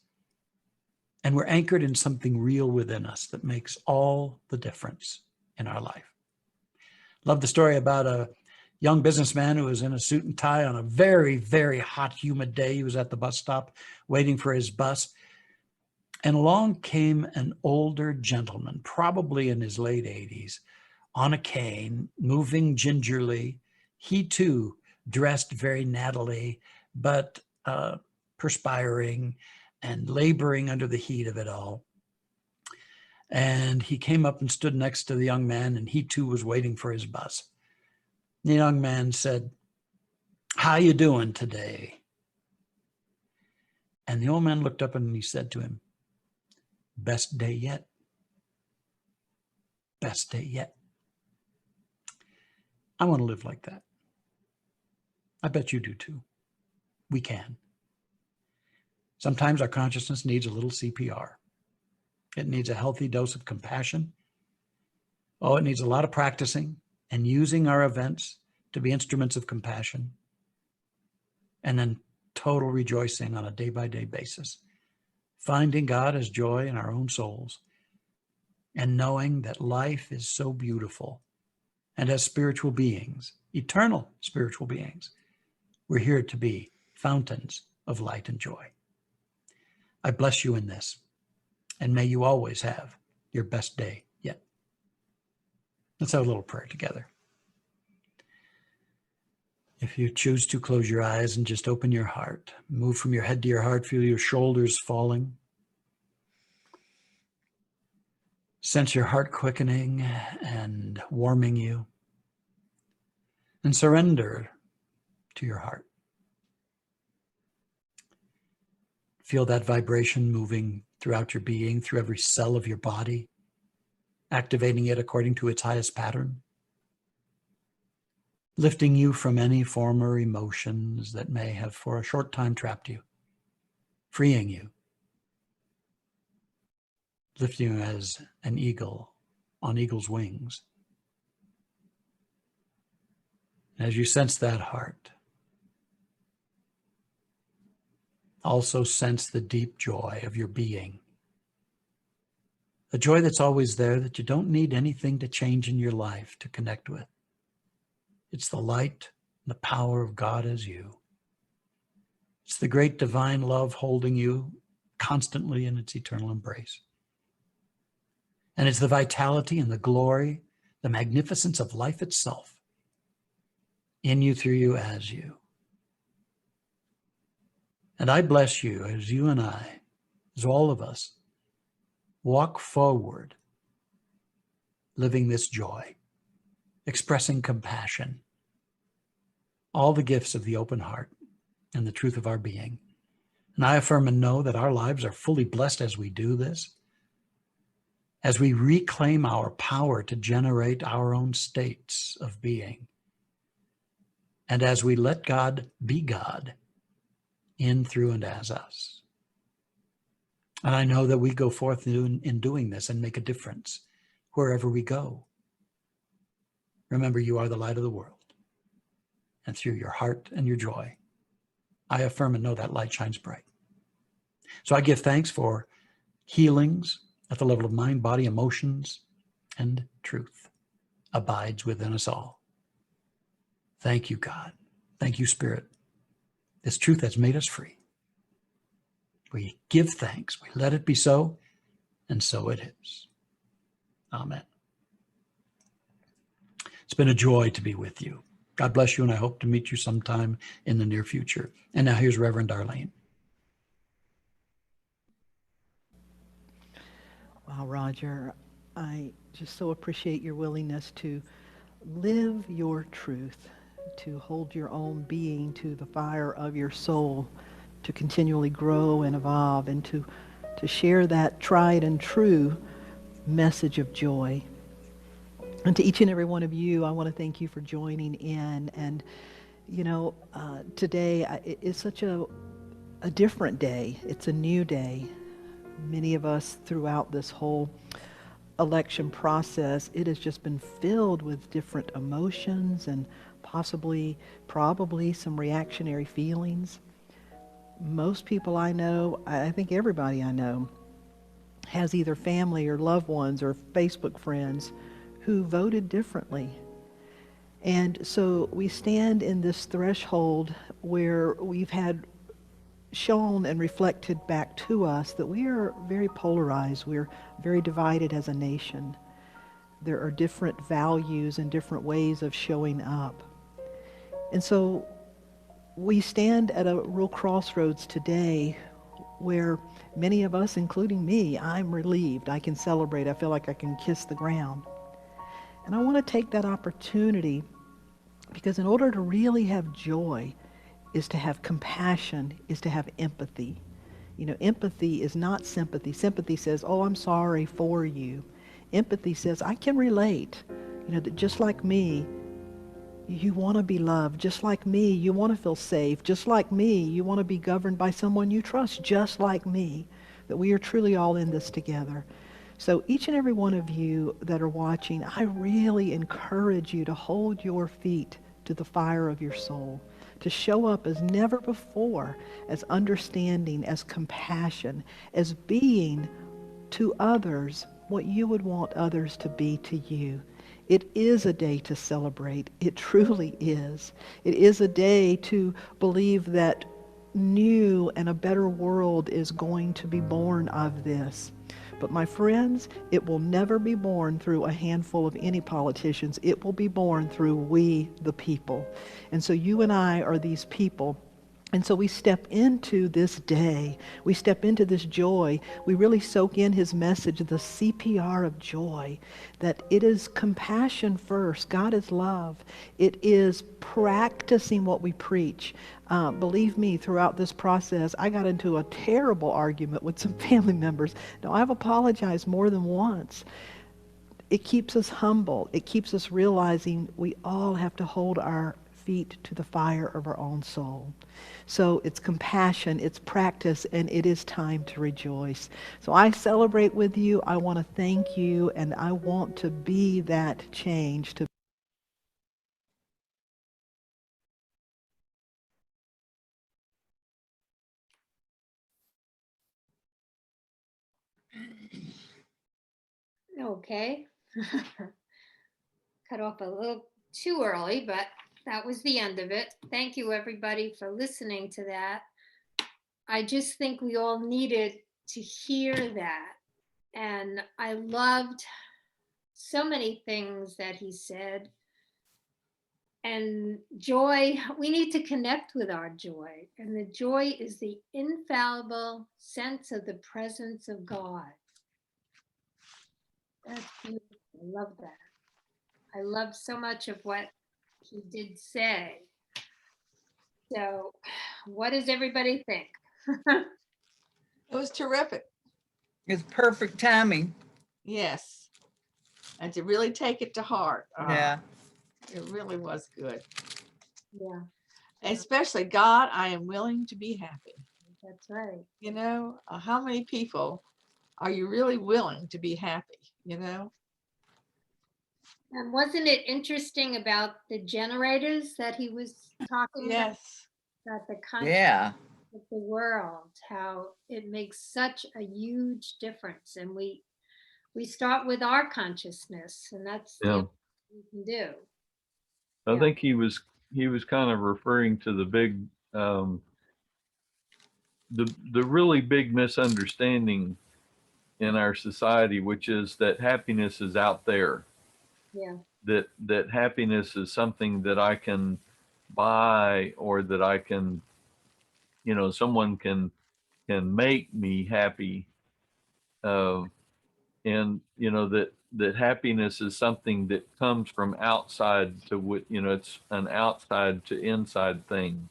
And we're anchored in something real within us that makes all the difference in our life. Love the story about a young businessman who was in a suit and tie on a very, very hot, humid day. He was at the bus stop waiting for his bus. And along came an older gentleman, probably in his late 80s, on a cane, moving gingerly. He too dressed very nattily, but perspiring and laboring under the heat of it all. And he came up and stood next to the young man, and he too was waiting for his bus. The young man said, "How you doing today?" And the old man looked up and he said to him, "Best day yet. Best day yet." I want to live like that. I bet you do too. We can. Sometimes our consciousness needs a little CPR. It needs a healthy dose of compassion. Oh, it needs a lot of practicing and using our events to be instruments of compassion. And then total rejoicing on a day-by-day basis. Finding God as joy in our own souls. And knowing that life is so beautiful. And as spiritual beings, eternal spiritual beings, we're here to be fountains of light and joy. I bless you in this, and may you always have your best day yet. Let's have a little prayer together. If you choose to, close your eyes and just open your heart. Move from your head to your heart. Feel your shoulders falling. Sense your heart quickening and warming you. And surrender to your heart. Feel that vibration moving throughout your being, through every cell of your body, activating it according to its highest pattern, lifting you from any former emotions that may have for a short time trapped you, freeing you, lifting you as an eagle on eagle's wings. As you sense that heart, also sense the deep joy of your being. A joy that's always there, that you don't need anything to change in your life to connect with. It's the light and the power of God as you. It's the great divine love holding you constantly in its eternal embrace. And it's the vitality and the glory, the magnificence of life itself, in you, through you, as you. And I bless you as you and I, as all of us, walk forward, living this joy, expressing compassion, all the gifts of the open heart and the truth of our being. And I affirm and know that our lives are fully blessed as we do this, as we reclaim our power to generate our own states of being, and as we let God be God in, through, and as us. And I know that we go forth in doing this and make a difference wherever we go. Remember, you are the light of the world. And through your heart and your joy, I affirm and know that light shines bright. So I give thanks for healings at the level of mind, body, emotions, and truth abides within us all. Thank you, God. Thank you, Spirit. This truth has made us free. We give thanks. We let it be so, and so it is. Amen. It's been a joy to be with you. God bless you, and I hope to meet you sometime in the near future. And now here's Reverend Darlene. Wow, Roger, I just so appreciate your willingness to live your truth, to hold your own being to the fire of your soul, to continually grow and evolve, and to to share that tried and true message of joy. And to each and every one of you, I want to thank you for joining in. And, today is such a different day. It's a new day. Many of us throughout this whole election process, it has just been filled with different emotions and probably some reactionary feelings. Most people I know, I think everybody I know, has either family or loved ones or Facebook friends who voted differently. And so we stand in this threshold where we've had shown and reflected back to us that we are very polarized. We're very divided as a nation. There are different values and different ways of showing up. And so we stand at a real crossroads today where many of us, including me, I'm relieved. I can celebrate. I feel like I can kiss the ground. And I want to take that opportunity because in order to really have joy is to have compassion, is to have empathy. Empathy is not sympathy. Sympathy says, oh, I'm sorry for you. Empathy says, I can relate. That just like me, you want to be loved. Just like me, you want to feel safe. Just like me, you want to be governed by someone you trust. Just like me, that we are truly all in this together. So each and every one of you that are watching, I really encourage you to hold your feet to the fire of your soul, to show up as never before, as understanding, as compassion, as being to others what you would want others to be to you. It is a day to celebrate. It truly is. It is a day to believe that new and a better world is going to be born of this. But my friends, it will never be born through a handful of any politicians. It will be born through we, the people. And so you and I are these people. And so we step into this day. We step into this joy. We really soak in his message, the CPR of joy, that it is compassion first. God is love. It is practicing what we preach. Believe me, throughout this process, I got into a terrible argument with some family members. Now, I've apologized more than once. It keeps us humble. It keeps us realizing we all have to hold our feet to the fire of our own soul. So it's compassion, it's practice, and it is time to rejoice. So I celebrate with you. I want to thank you, and I want to be that change. Okay. Cut off a little too early, but that was the end of it. Thank you, everybody, for listening to that. I just think we all needed to hear that. And I loved so many things that he said. And joy, we need to connect with our joy. And the joy is the infallible sense of the presence of God. That's beautiful. I love that. I love so much of what he did say. So, what does everybody think? It was terrific. It's perfect timing. Yes. And to really take it to heart. Yeah. It really was good. Yeah, Especially, God, I am willing to be happy. that's right. How many people are you really willing to be happy? And wasn't it interesting about the generators that he was talking Yes. about the conscious Yeah. of the world, how it makes such a huge difference. And we start with our consciousness, and that's the Yeah. only thing we can do. I Yeah. think he was kind of referring to the big, the really big misunderstanding in our society, which is that happiness is out there. Yeah. That happiness is something that I can buy, or that I can, someone can make me happy. And that happiness is something that comes from outside to it's an outside to inside thing,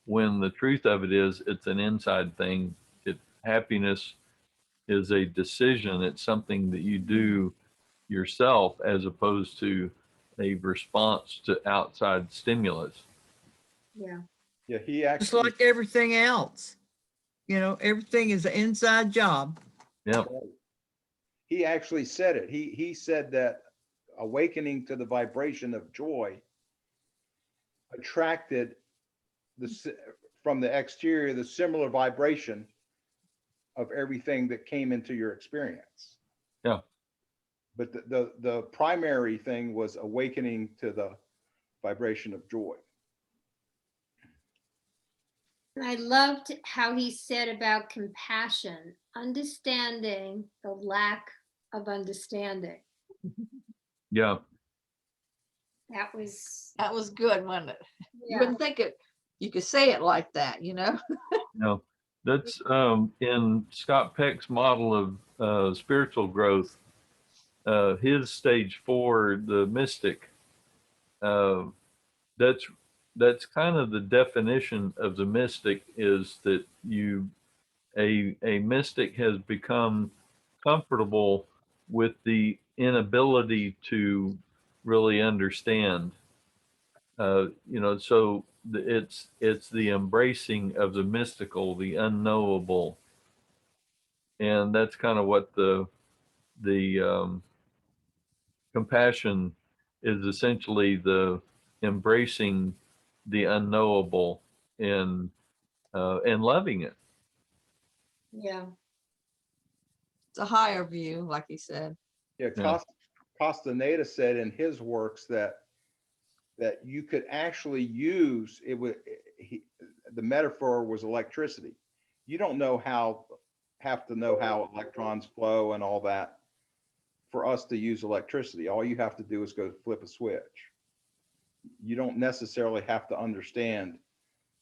when the truth of it is it's an inside thing. Happiness is a decision. It's something that you do yourself as opposed to a response to outside stimulus. Yeah. Yeah, he Just actually, like everything else. You know, everything is an inside job. Yeah. he actually said it. He said that awakening to the vibration of joy attracted from the exterior the similar vibration of everything that came into your experience. Yeah. But the primary thing was awakening to the vibration of joy. And I loved how he said about compassion, understanding the lack of understanding. Yeah. That was, That was good, wasn't it? You yeah. wouldn't think it, you could say it like that, you know? No, that's in Scott Peck's model of spiritual growth. His stage 4, the mystic. Uh, that's kind of the definition of the mystic, is that a mystic has become comfortable with the inability to really understand. So it's the embracing of the mystical, the unknowable, and that's kind of what the compassion is, essentially the embracing the unknowable and loving it. Yeah. It's a higher view, like he said. Yeah, Yeah. Castaneda said in his works that you could actually use it with the metaphor was electricity. You don't have to know how electrons flow and all that for us to use electricity. All you have to do is go flip a switch. You don't necessarily have to understand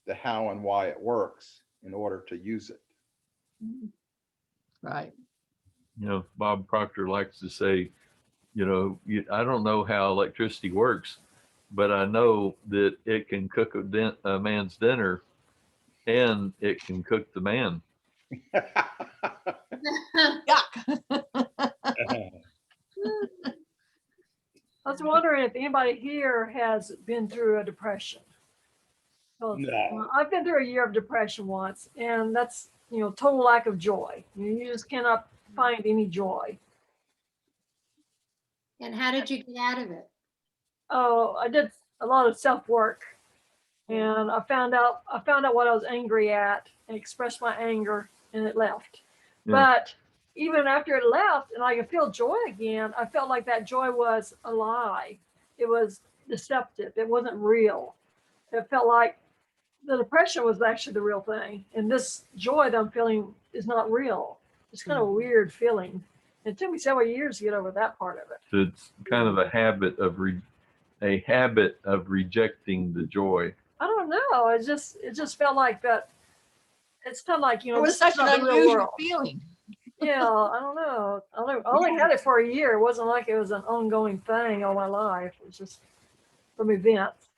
the how and why it works in order to use it. Right. Bob Proctor likes to say, I don't know how electricity works, but I know that it can cook a man's dinner, and it can cook the man. Yuck. I was wondering if anybody here has been through a depression. 'Cause, No. I've been through a year of depression once, and that's, total lack of joy. You just cannot find any joy. And how did you get out of it? Oh, I did a lot of self work, and I found out what I was angry at and expressed my anger, and it left. Yeah. But even after it left and I could feel joy again, I felt like that joy was a lie. It was deceptive. It wasn't real. It felt like the depression was actually the real thing. And this joy that I'm feeling is not real. It's kind of a weird feeling. It took me several years to get over that part of it. So it's kind of a habit of rejecting the joy. I don't know. It just felt like that. It's kind of like, It was this such is an not the real unusual world. feeling. Yeah, I don't know. I only had it for a year. It wasn't like it was an ongoing thing all my life. It was just from events.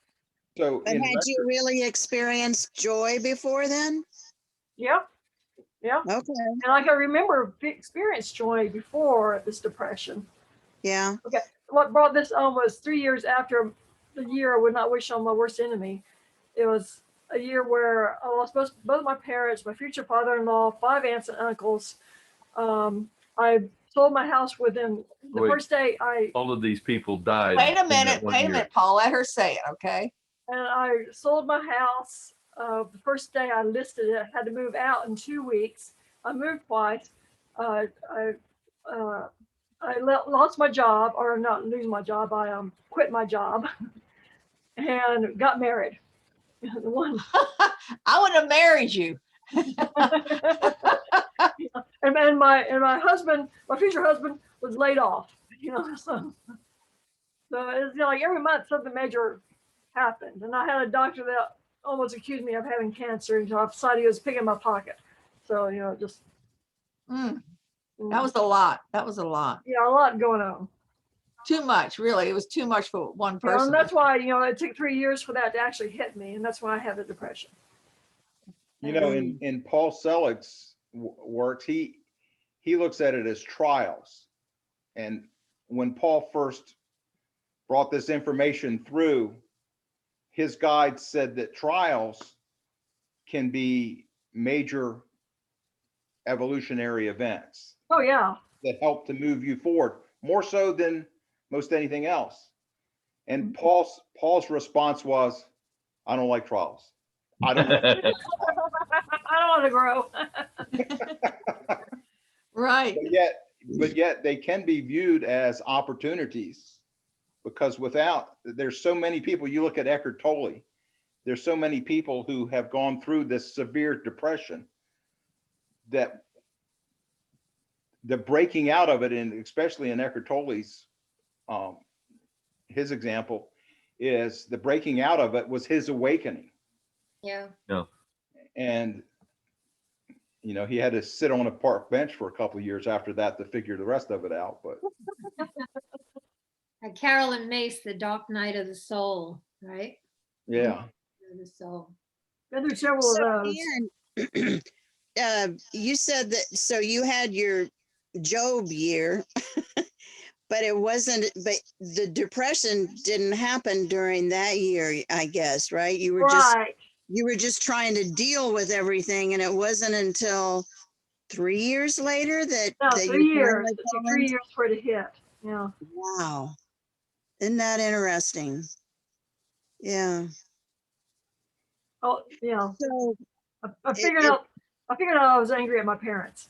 So But had you really experienced joy before then? Yeah. Yeah. Okay. And I can remember experienced joy before this depression. Yeah. Okay. What brought this on was 3 years after the year I would not wish on my worst enemy. It was a year where I lost both my parents, my future father-in-law, 5 aunts and uncles. I sold my house within the Wait. first day All of these people died. Wait a in that one year. minute, Paul. Let her say it, okay? and I sold my house. The first day I listed it, I had to move out in 2 weeks. I moved twice. I lost my job, or not lose my job. I quit my job and got married. One. I would have married you. and my husband, my future husband, was laid off. So it's like every month something major happened, and I had a doctor that almost accused me of having cancer until I decided he was picking my pocket. So just That was a lot. That was a lot. Yeah, a lot going on. Too much, really. It was too much for one You know, person. and that's why it took 3 years for that to actually hit me, and that's why I had the depression. in Paul Selig's works, he he looks at it as trials. And when Paul first brought this information through, his guide said that trials can be major evolutionary events Oh, yeah. that help to move you forward, more so than most anything else. And Paul's response was, I don't like trials. I don't want to. I don't want to grow. Right. But yet they can be viewed as opportunities, because there's so many people. You look at Eckhart Tolle, there's so many people who have gone through this severe depression that the breaking out of it, and especially in Eckhart Tolle's, his example is the breaking out of it was his awakening. Yeah. And, he had to sit on a park bench for a couple of years after that to figure the rest of it out. But Carolyn Mace, The Dark Night of the Soul, right? yeah. Of the soul. Been through several So, of those. Ann, you said that, so you had your Job year, but the depression didn't happen during that year, I guess, right? You were just trying to deal with everything, and it wasn't until 3 years later that No, that 3 you years. finally It took fell 3 into- years for it to hit. Yeah. Wow. Isn't that interesting? Yeah. Oh, yeah. So I figured out I was angry at my parents.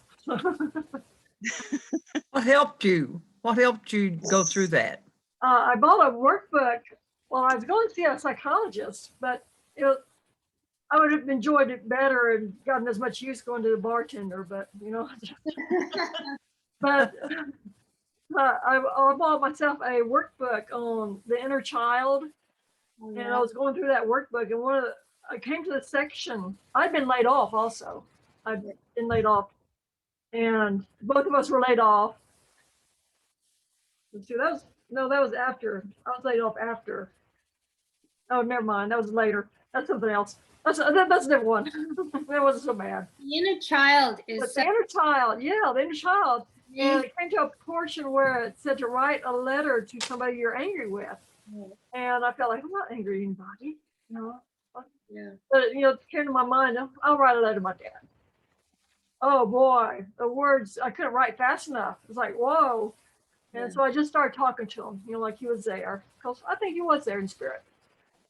What helped you? What helped you go through that? I bought a workbook. Well, I was going to see a psychologist, but I would have enjoyed it better and gotten as much use going to the bartender, but but I bought myself a workbook on the inner child, and I was going through that workbook, and I came to the section. I'd been laid off also. I'd been laid off, and both of us were laid off. Let's see, that was after. I was laid off after. Oh, never mind. That was later. That's something else. That's a different one. That wasn't so bad. The inner child is. But the inner child, yeah, the inner child. And it came to a portion where it said to write a letter to somebody you're angry with. And I felt like, I'm not angry at anybody. Yeah. But it came to my mind, I'll write a letter to my dad. Oh boy, the words, I couldn't write fast enough. It's like, whoa. And so I just started talking to him, like he was there. Because I think he was there in spirit.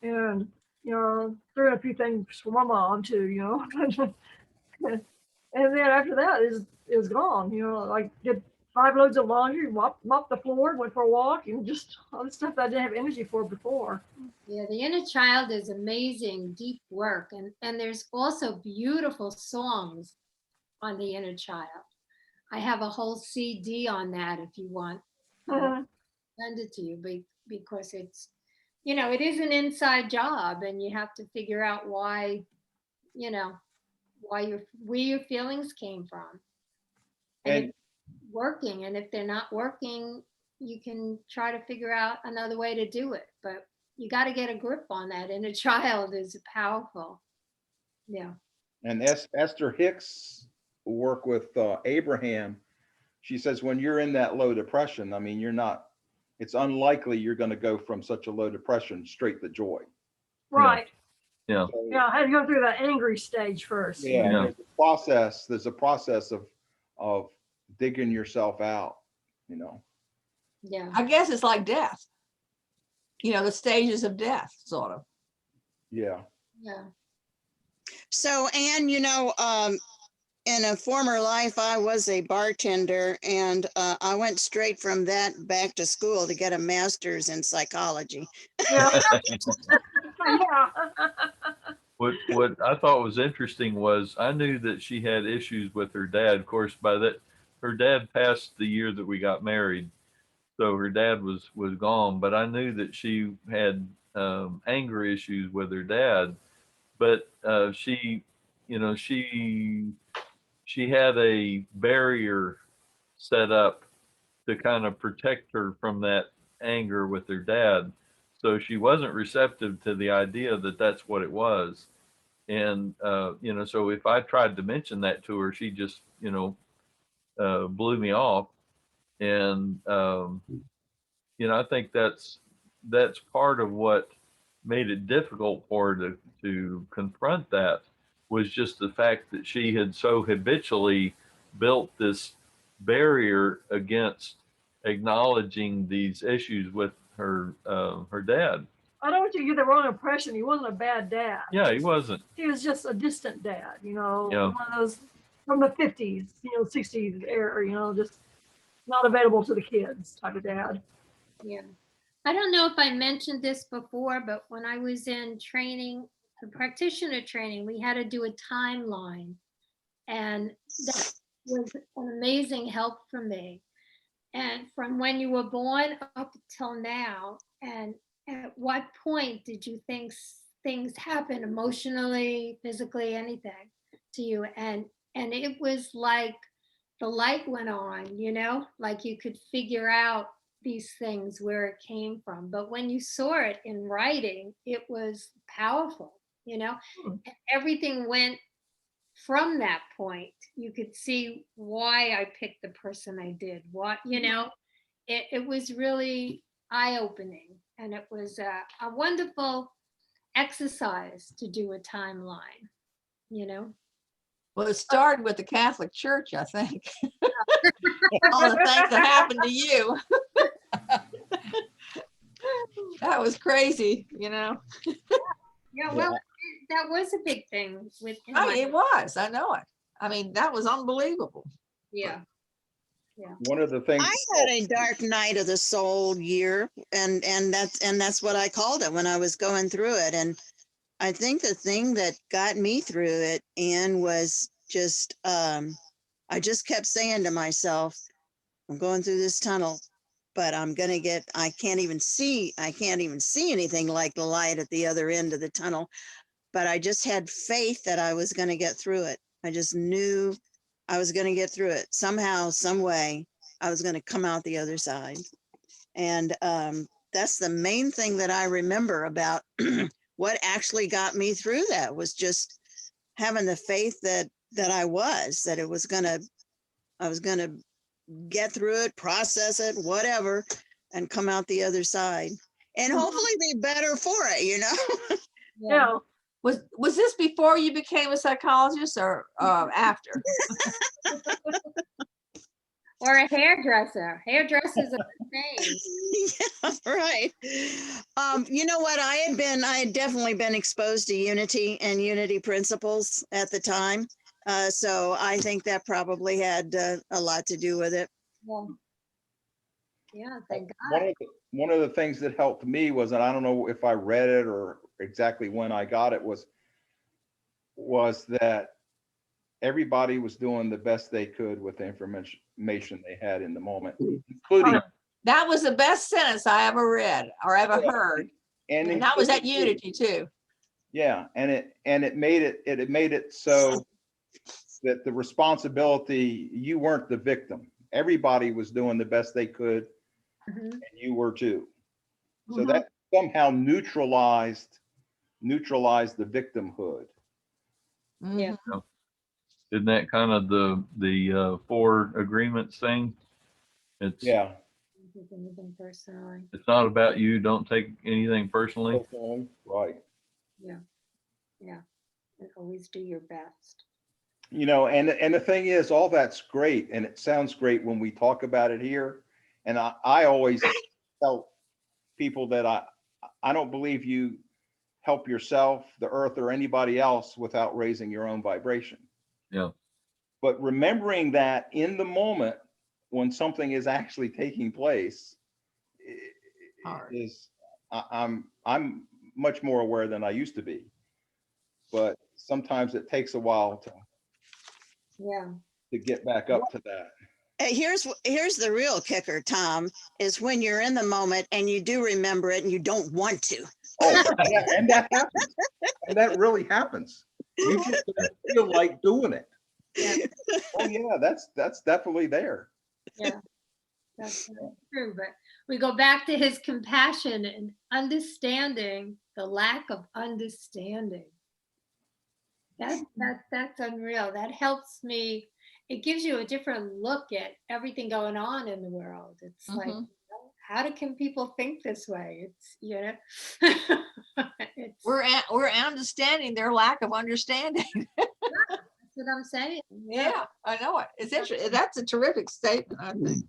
And, threw in a few things for my mom too, And then after that, it was gone. Like did 5 loads of laundry, mopped the floor, went for a walk, and just all the stuff that I didn't have energy for before. Yeah, the inner child is amazing, deep work, and there's also beautiful songs on the inner child. I have a whole CD on that if you want. I'll send it to you, because it's, it is an inside job, and you have to figure out why, where your feelings came from. And it's working, and if they're not working, you can try to figure out another way to do it. But you got to get a grip on that. And a child is powerful. Yeah. And Esther Hicks work with Abraham. She says when you're in that low depression, I mean, it's unlikely you're going to go from such a low depression straight to joy. Right. Yeah. So, Yeah, I had to go through that angry stage first. yeah. There's a process of digging yourself out, Yeah. I guess it's like death. The stages of death, sort of. Yeah. Yeah. So, Anne, in a former life, I was a bartender, and I went straight from that back to school to get a master's in psychology. Yeah. Yeah. What I thought was interesting was I knew that she had issues with her dad. Of course, her dad passed the year that we got married, so her dad was gone. But I knew that she had anger issues with her dad. But she had a barrier set up to kind of protect her from that anger with her dad. So she wasn't receptive to the idea that that's what it was. And, so if I tried to mention that to her, she just, blew me off. And, I think that's part of what made it difficult for her to confront that, was just the fact that she had so habitually built this barrier against acknowledging these issues with her dad. I don't want you to get the wrong impression. He wasn't a bad dad. Yeah, he wasn't. He was just a distant dad, Yeah. one of those from the 50s, 60s era, just not available to the kids type of dad. Yeah. I don't know if I mentioned this before, but when I was in training, the practitioner training, we had to do a timeline. And that was an amazing help for me. And from when you were born up till now, and at what point did you think things happen emotionally, physically, anything to you? And it was like the light went on, like you could figure out these things where it came from. But when you saw it in writing, it was powerful, and everything went from that point. You could see why I picked the person I did. It was really eye-opening, and it was a wonderful exercise to do a timeline. Well, it started with the Catholic Church, I think. All the things that happened to you. That was crazy, Yeah, well, that was a big thing with. It was. I know it. I mean, that was unbelievable. Yeah. One of the things I had a dark night of the soul year, and that's what I called it when I was going through it. And I think the thing that got me through it, Anne, was just I just kept saying to myself, I'm going through this tunnel, but I can't even see anything like the light at the other end of the tunnel. But I just had faith that I was going to get through it. I just knew I was going to get through it somehow, some way. I was going to come out the other side. And that's the main thing that I remember about what actually got me through that, was just having the faith that I was going to get through it, process it, whatever, and come out the other side and hopefully be better for it, Yeah. Was this before you became a psychologist or after? Or a hairdresser. Hairdressers are the same. Yeah, right. You know what? I had definitely been exposed to unity and unity principles at the time. So I think that probably had a lot to do with it. Yeah, thank God. One of the things that helped me was, and I don't know if I read it or exactly when I got it, was that everybody was doing the best they could with the information they had in the moment, including. That was the best sentence I ever read or ever heard. And that was at Unity too. Yeah, and it made it so that the responsibility, you weren't the victim. Everybody was doing the best they could, and you were too. So that somehow neutralized the victimhood. Yeah. Isn't that kind of the 4 agreements thing? It's Anything personally. It's not about you. Don't take anything personally. Right. Yeah. And always do your best. And the thing is, all that's great, and it sounds great when we talk about it here. And I always tell people that I don't believe you help yourself, the earth, or anybody else without raising your own vibration. Yeah. But remembering that in the moment when something is actually taking place is, I'm much more aware than I used to be. But sometimes it takes a while to get back up to that. Here's the real kicker, Tom, is when you're in the moment and you do remember it and you don't want to. Oh, yeah, and that happens. And that really happens. You just don't feel like doing it. Yeah. Oh yeah, that's definitely there. Yeah, that's true. But we go back to his compassion and understanding the lack of understanding. That's unreal. That helps me. it gives you a different look at everything going on in the world. It's like, Mhm. how can people think this way? It's, it's, We're understanding their lack of understanding. that's what I'm saying. Yeah, I know it. It's interesting. That's a terrific statement, I think.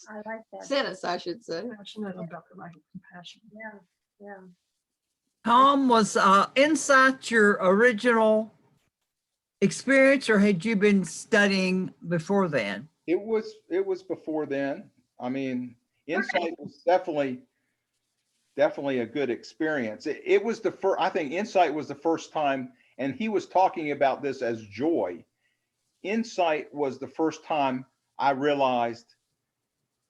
I like that. Sentence, I should say. Passionate about the lack of compassion. Yeah, yeah. Tom, was Insight your original experience, or had you been studying before then? It was before then. I mean, Insight was definitely a good experience. It was the first, I think Insight was the first time, and he was talking about this as joy. Insight was the first time I realized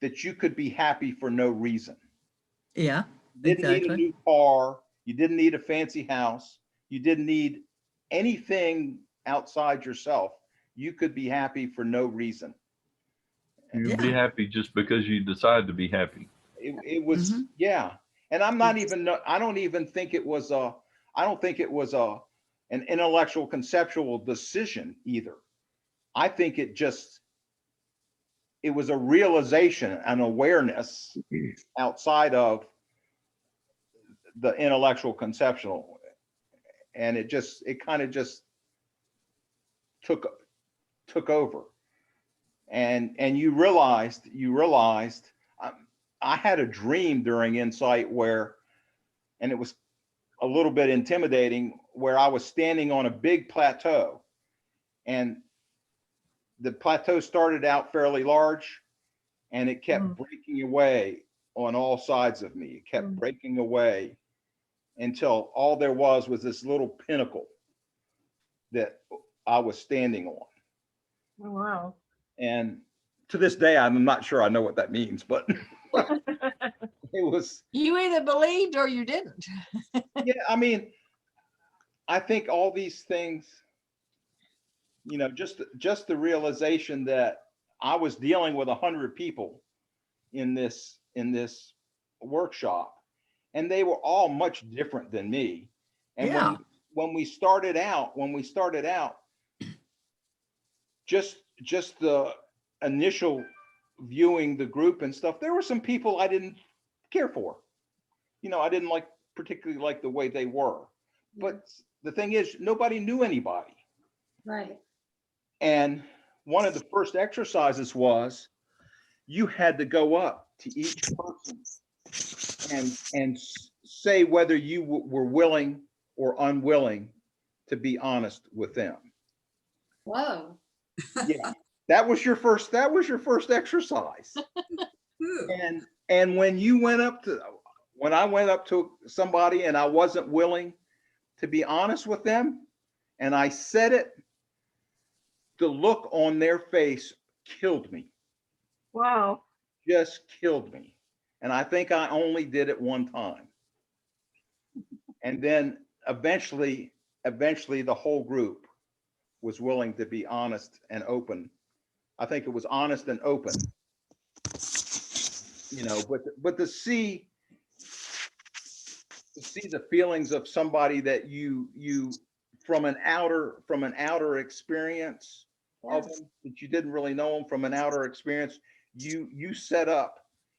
that you could be happy for no reason. Yeah, You didn't need a exactly. new car. You didn't need a fancy house. You didn't need anything outside yourself. You could be happy for no reason. You'd be happy just because you decide to be happy. It was, yeah. And I'm not even, I don't even think it was I don't think it was an intellectual conceptual decision either. I think it was a realization, an awareness outside of the intellectual conceptual. And it kind of just took over. And you realized I had a dream during Insight where, and it was a little bit intimidating, where I was standing on a big plateau, and the plateau started out fairly large, and it kept breaking away on all sides of me. It kept breaking away until all there was this little pinnacle that I was standing on. Oh, wow. And to this day, I'm not sure I know what that means, but it was. You either believed or you didn't. Yeah, I mean, I think all these things, just the realization that I was dealing with 100 people in this workshop, and they were all much different than me. And Yeah. when we started out, just the initial viewing the group and stuff, there were some people I didn't care for. I didn't particularly like the way they were. But the thing is, nobody knew anybody. Right. And one of the first exercises was you had to go up to each person and say whether you were willing or unwilling to be honest with them. Whoa. Yeah, that was your first exercise. And when I went up to somebody and I wasn't willing to be honest with them, and I said it, the look on their face killed me. Wow. Just killed me. And I think I only did it one time. And then eventually the whole group was willing to be honest and open. I think it was honest and open. But to see the feelings of somebody that you from an outer experience of them, that you didn't really know them, from an outer experience, you set up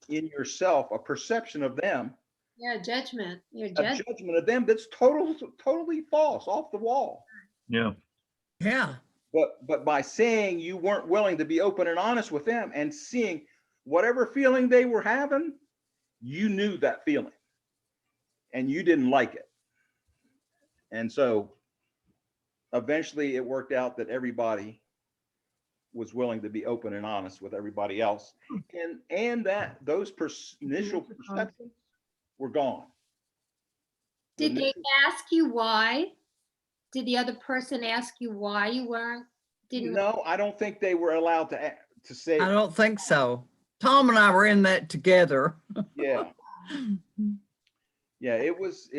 in yourself a perception of them, Yeah, judgment. Your a judgment. judgment of them that's totally false, off the wall. Yeah. Yeah. But by saying you weren't willing to be open and honest with them, and seeing whatever feeling they were having, you knew that feeling and you didn't like it. And so eventually it worked out that everybody was willing to be open and honest with everybody else. And that those initial perceptions were gone. Did they ask you why? Did the other person ask you why you didn't? No, I don't think they were allowed to say. I don't think so. Tom and I were in that together. Yeah. Yeah, it was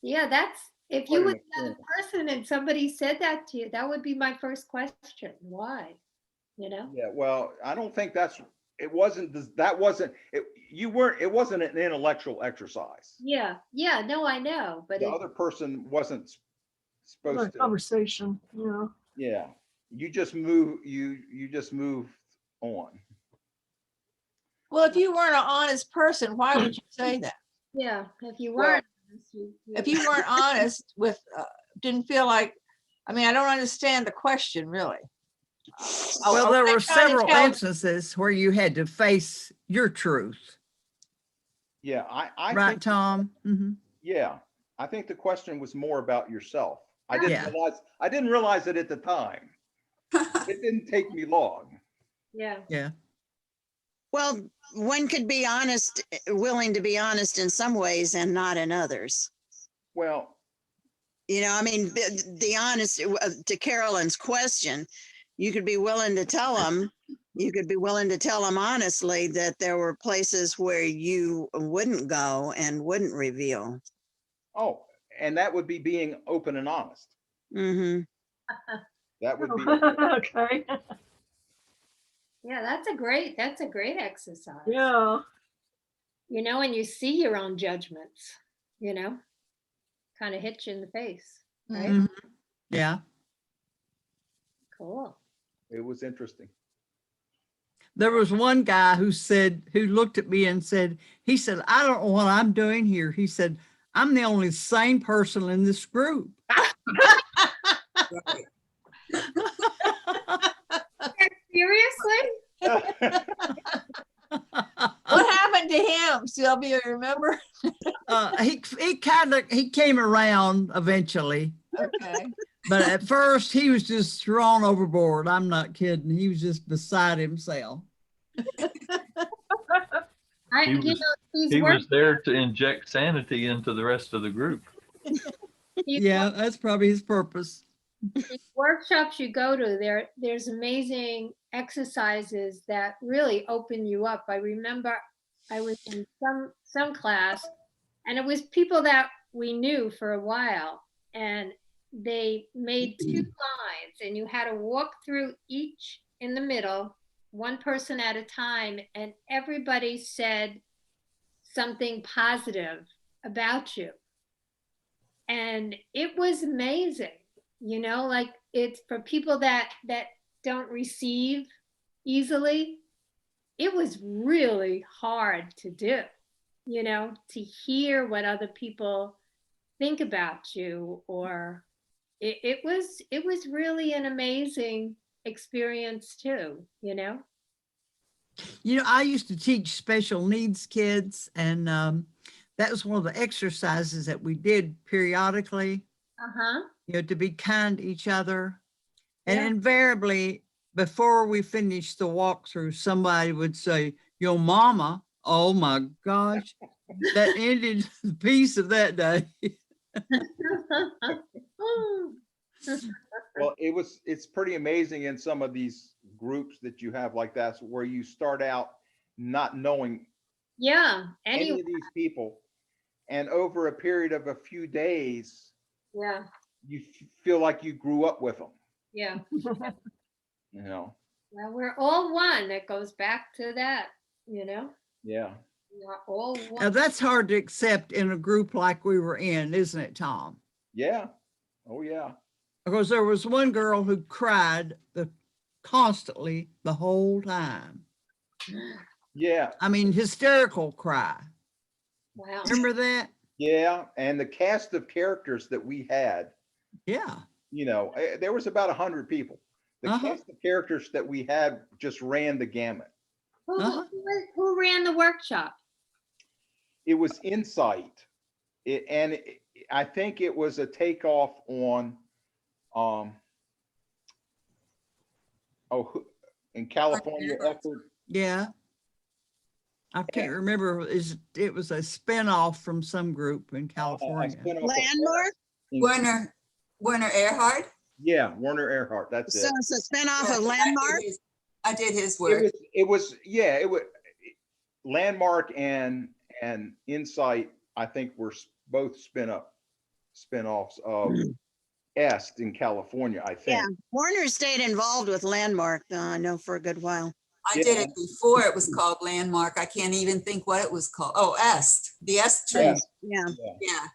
Yeah, that's, if quite you an were the other experience. person and somebody said that to you, that would be my first question. Why? Yeah, well, I don't think it wasn't an intellectual exercise. Yeah, no, I know, but The other person wasn't supposed to. Conversation, Yeah, you just move, you just move on. Well, if you weren't an honest person, why would you say that? Yeah, if you Well, weren't. If you weren't honest with, didn't feel like, I mean, I don't understand the question really. Well, there were That kinda several tells- instances where you had to face your truth, Yeah, I right, think, Tom? Mhm. yeah, I think the question was more about yourself. Yeah. I didn't realize it at the time. It didn't take me long. Yeah. Yeah. Well, one could be honest, willing to be honest in some ways and not in others. Well, You know, I mean, the honest, to Carolyn's question, you could be willing to tell them, you could be willing to tell them honestly that there were places where you wouldn't go and wouldn't reveal. oh, and that would be being open and honest. Mm-hmm. That would be, Okay. Yeah, that's a great exercise. Yeah. You know, and you see your own judgments, you know, kind of hit you in the face, right? Mhm. Yeah. Cool. it was interesting. There was one guy who looked at me and said, he said, I don't know what I'm doing here. He said, I'm the only sane person in this group. Seriously? What happened to him, Sylvia, remember? He came around eventually, Okay. but at first he was just thrown overboard. I'm not kidding. He was just beside himself. I, He you was- know, these He work- was there to inject sanity into the rest of the group. these Yeah, that's probably his purpose. workshops you go to, there's amazing exercises that really open you up. I remember I was in some class, and it was people that we knew for a while, and they made 2 lines, and you had to walk through each in the middle, one person at a time, and everybody said something positive about you. And it was amazing, you know, like it's for people that don't receive easily. It was really hard to do, you know, to hear what other people think about you, or it was really an amazing experience too, you know. You know, I used to teach special needs kids, and that was one of the exercises that we did periodically, Uh-huh. you know, to be kind to each other. And Yeah. invariably, before we finished the walkthrough, somebody would say, "Your mama," oh my gosh, that ended the piece of that day. Well, it's pretty amazing in some of these groups that you have like that, where you start out not knowing Yeah. any Anyway, of these people, and over a period of a few days, yeah. you feel like you grew up with them, Yeah. you know? Well, we're all one. It goes back to that, you know. Yeah. We are all Now, one. that's hard to accept in a group like we were in, isn't it, Tom? Yeah. Oh, yeah. Because there was one girl who cried constantly the whole time. Yeah. I mean, hysterical cry. Wow. Remember that? Yeah. And the cast of characters that we had, Yeah. you know, there was about 100 people. The cast of characters that we had just ran the gamut. Who ran the workshop? It was Insight. I think it was a takeoff on, in California effort. Yeah. I can't remember. It was a spinoff from some group in California. Landmark? Werner Erhard. Yeah, Werner Erhard. That's So it. it's a spinoff of Landmark? I did his work. It was Landmark and Insight, I think, were both spinoffs of Est in California, I think. Yeah, Warner stayed involved with Landmark, I know, for a good while. I did it before it was called Landmark. I can't even think what it was called. Oh, Est, the Est tree. Yeah. Yeah.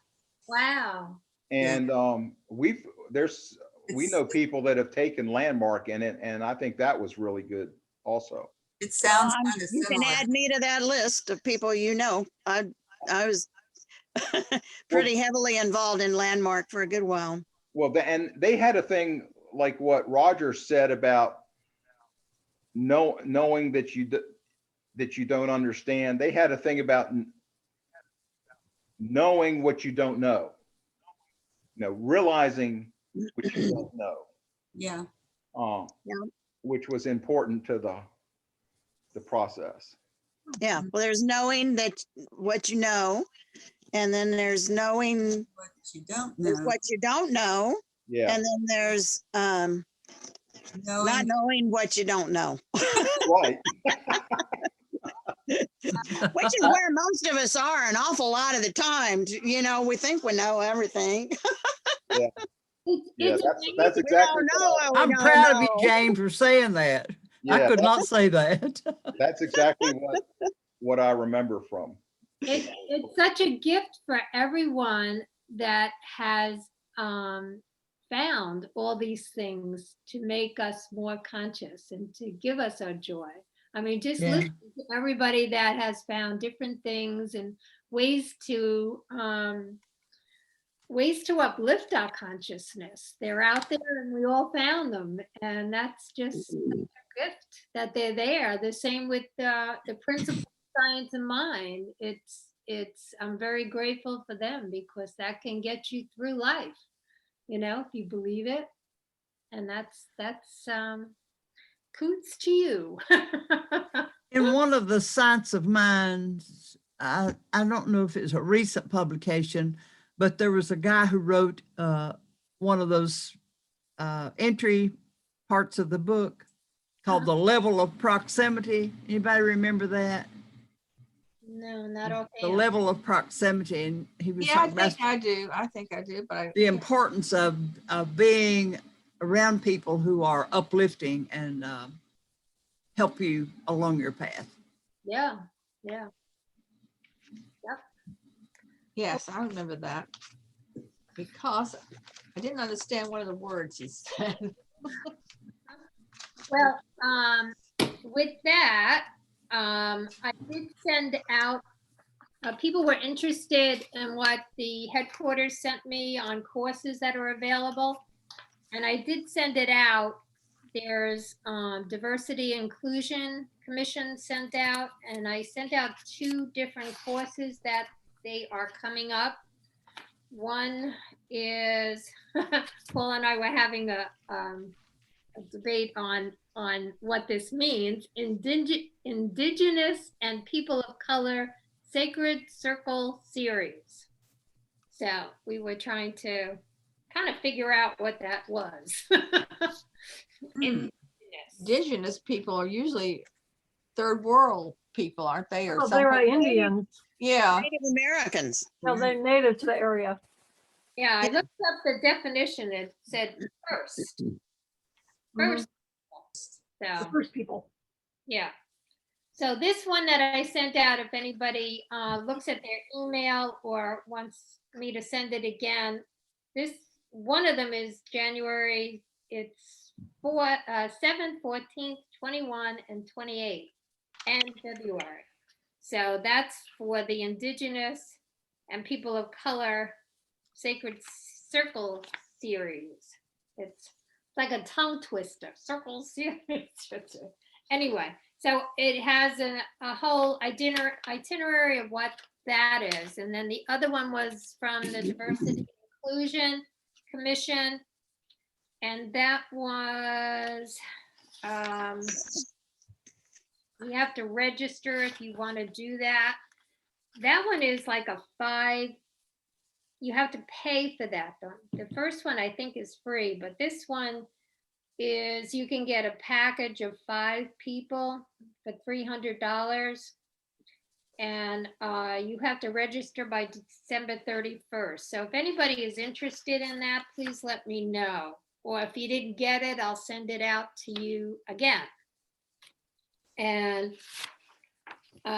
Wow. And we know people that have taken Landmark in it, and I think that was really good also. It sounds Um, kind of You can similar. add me to that list of people you know. I was pretty heavily involved in Landmark for a good while. Well, and they had a thing like what Roger said about knowing that you don't understand. They had a thing about knowing what you don't know. Realizing what you don't know. Yeah. Yeah. Which was important to the process. Yeah, well, there's knowing that what you know, and then there's knowing What you don't know. what you don't know, Yeah. and then there's not knowing what you don't know, Right. which is where most of us are an awful lot of the time. We think we know everything. Yeah. Yeah, It's that's amazing. exactly. I'm proud of you, Jane, for saying that. I Yeah, could not say that. That's exactly what I remember from. It's such a gift for everyone that has found all these things to make us more conscious and to give us our joy. I mean, just Yeah. listen to everybody that has found different things and ways to uplift our consciousness. They're out there and we all found them. And that's just a gift that they're there. The same with the principle of science in mind. I'm very grateful for them because that can get you through life, if you believe it. And that's coots to you. In one of the Science of Minds, I don't know if it's a recent publication, but there was a guy who wrote one of those entry parts of the book called The Level of Proximity. Anybody remember that? No, not okay. The level of proximity, and he was Yeah, I talking about think I do. I think I do, but the importance of being around people who are uplifting and help you along your path. Yeah. yes, I remember that because I didn't understand one of the words he said. Well, with that, I did send out, people were interested in what the headquarters sent me on courses that are available. And I did send it out. There's Diversity Inclusion Commission sent out, and I sent out 2 different courses that they are coming up. One is, Paul and I were having a debate on what this means. Indigenous and People of Color Sacred Circle Series. So we were trying to kind of figure out what that was. Indigenous people are usually third world people, aren't they? Or Well, they were Indians. Yeah. Native Americans. No, they're native to the area. Yeah, I looked up the definition. It said first. First. The So, first people. yeah. So this one that I sent out, if anybody looks at their email or wants me to send it again, this one of them is January. It's 7th, 14th, 21, and 28, and February. So that's for the Indigenous and People of Color Sacred Circle Series. It's like a tongue twister, circle series. Anyway, so it has a whole itinerary of what that is. And then the other one was from the Diversity Inclusion Commission. And that was, you have to register if you want to do that. That one is like you have to pay for that. The first one I think is free, but this one is you can get a package of 5 people for $300. And you have to register by December 31st. So if anybody is interested in that, please let me know. Or if you didn't get it, I'll send it out to you again. And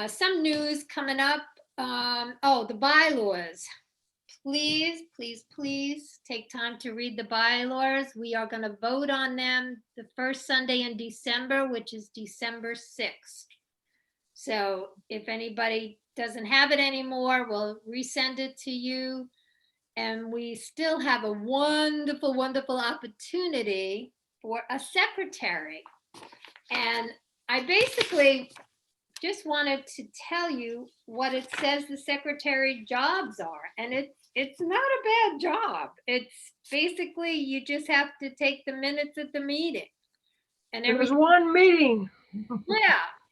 some news coming up. The bylaws. please, please, please take time to read the bylaws. We are going to vote on them the first Sunday in December, which is December 6th. So if anybody doesn't have it anymore, we'll resend it to you. And we still have a wonderful, wonderful opportunity for a secretary. And I basically just wanted to tell you what it says the secretary jobs are. And it's not a bad job. It's basically, you just have to take the minutes at the meeting. And It was one meeting.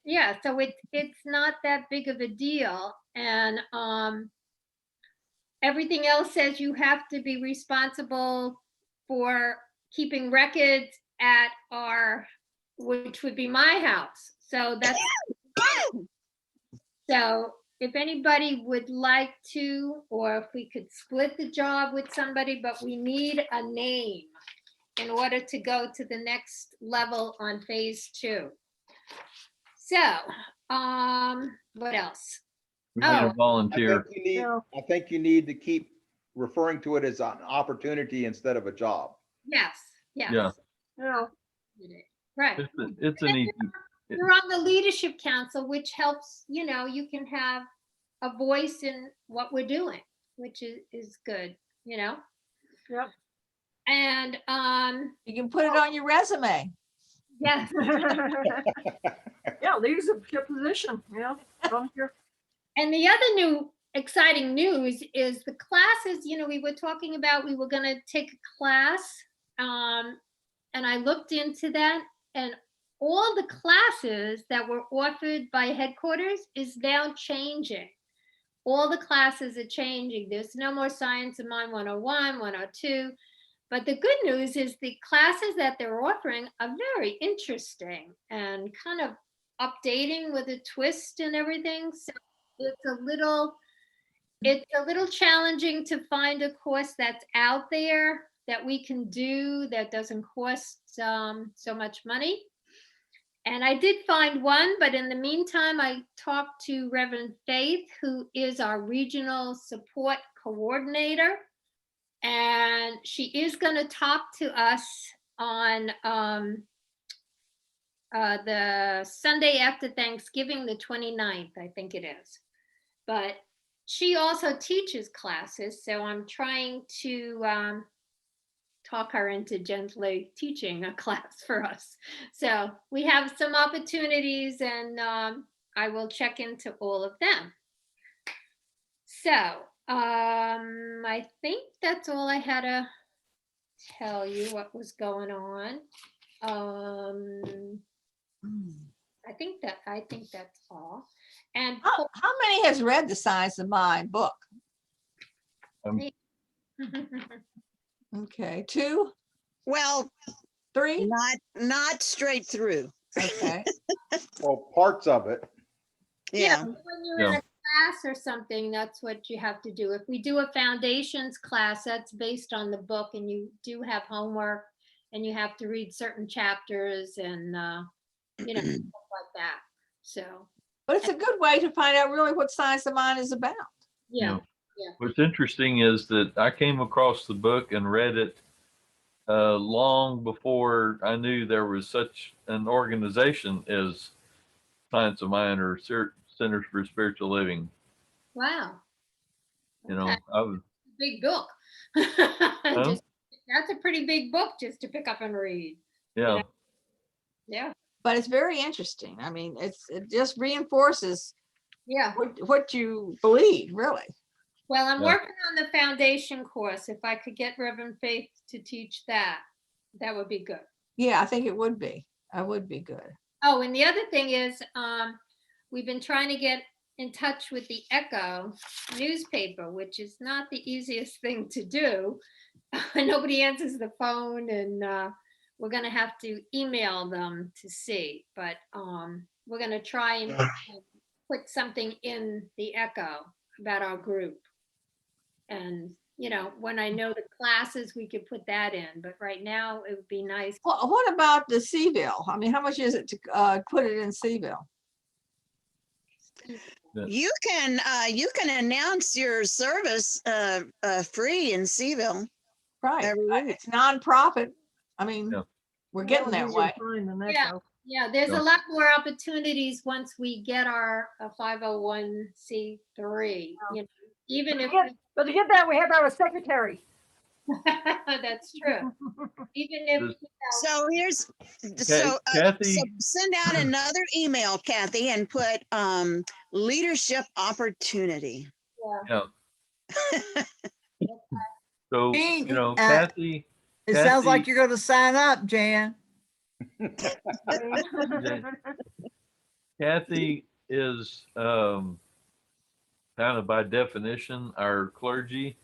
yeah. So it's not that big of a deal. And everything else says you have to be responsible for keeping records at our, which would be my house. So that's, so if anybody would like to, or if we could split the job with somebody, but we need a name in order to go to the next level on phase 2. So, what else? We need a volunteer. I think you need to keep referring to it as an opportunity instead of a job. Yes, yes. Yeah. Yeah. Right. It's an easy. You're on the leadership council, which helps, you know, you can have a voice in what we're doing, which is good, you know? Yep. And You can put it on your resume. yes. Yeah, leadership position. Yeah. Volunteer. And the other new exciting news is the classes, you know, we were talking about, we were going to take a class. And I looked into that, and all the classes that were offered by headquarters is now changing. All the classes are changing. There's no more Science of Mind 101, 102. But the good news is the classes that they're offering are very interesting and kind of updating with a twist and everything. So it's a little challenging to find a course that's out there that we can do that doesn't cost so much money. And I did find one, but in the meantime, I talked to Reverend Faith, who is our regional support coordinator. And she is going to talk to us on the Sunday after Thanksgiving, the 29th, I think it is. But she also teaches classes, so I'm trying to talk her into gently teaching a class for us. So we have some opportunities, and I will check into all of them. So I think that's all I had to tell you what was going on. I think that's all. And How many has read the Science of Mind book? Okay, 2, Well, 3. not straight through. Okay. Well, parts of it. Yeah. When you're in a class or something, that's what you have to do. If we do a foundations class, that's based on the book, and you do have homework, and you have to read certain chapters and you know, stuff like that. So, But it's a good way to find out really what Science of Mind is about. yeah. What's interesting is that I came across the book and read it long before I knew there was such an organization as Science of Mind or Centers for Spiritual Living. Wow. You know, I was Big book. That's a pretty big book just to pick up and read. Yeah. You know? Yeah. But it's very interesting. I mean, it just reinforces what you believe, really. Well, I'm working on the foundation course. If I could get Reverend Faith to teach that, that would be good. Yeah, I think it would be. I would be good. Oh, and the other thing is, we've been trying to get in touch with the Echo newspaper, which is not the easiest thing to do. Nobody answers the phone, and we're going to have to email them to see. But we're going to try and put something in the Echo about our group. And, you know, when I know the classes, we could put that in. But right now, it would be nice. Well, what about the Seville? I mean, how much is it to put it in Seville? You can announce your service free in Seville. Right. Every week. It's nonprofit. I mean, Yeah. we're getting that way. Yeah, there's Yeah. a lot more opportunities once we get our 501c3. You know, even if But to get that, we have to have a secretary. that's true. Even if So here's so Kathy. send out another email, Kathy, and put leadership opportunity. Yeah. So, Being, you know, uh, Kathy. It sounds like Kathy- you're going to sign up, Jan. Kathy is kind of by definition our clergy,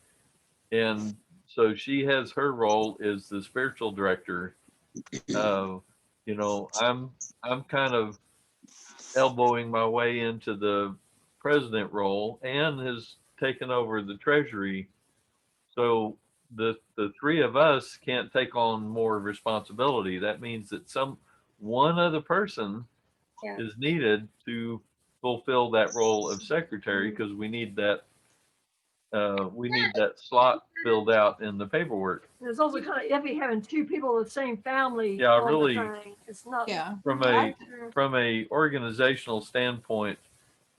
and so she has her role as the spiritual director. You know, I'm kind of elbowing my way into the president role. Ann has taken over the treasury, so the three of us can't take on more one that means that one other person is needed to fulfill that role of secretary, because we need that slot filled out in the paperwork. It's also kind of iffy having two people of the same family. Yeah, on the really. thing. It's not. Yeah. From a organizational standpoint,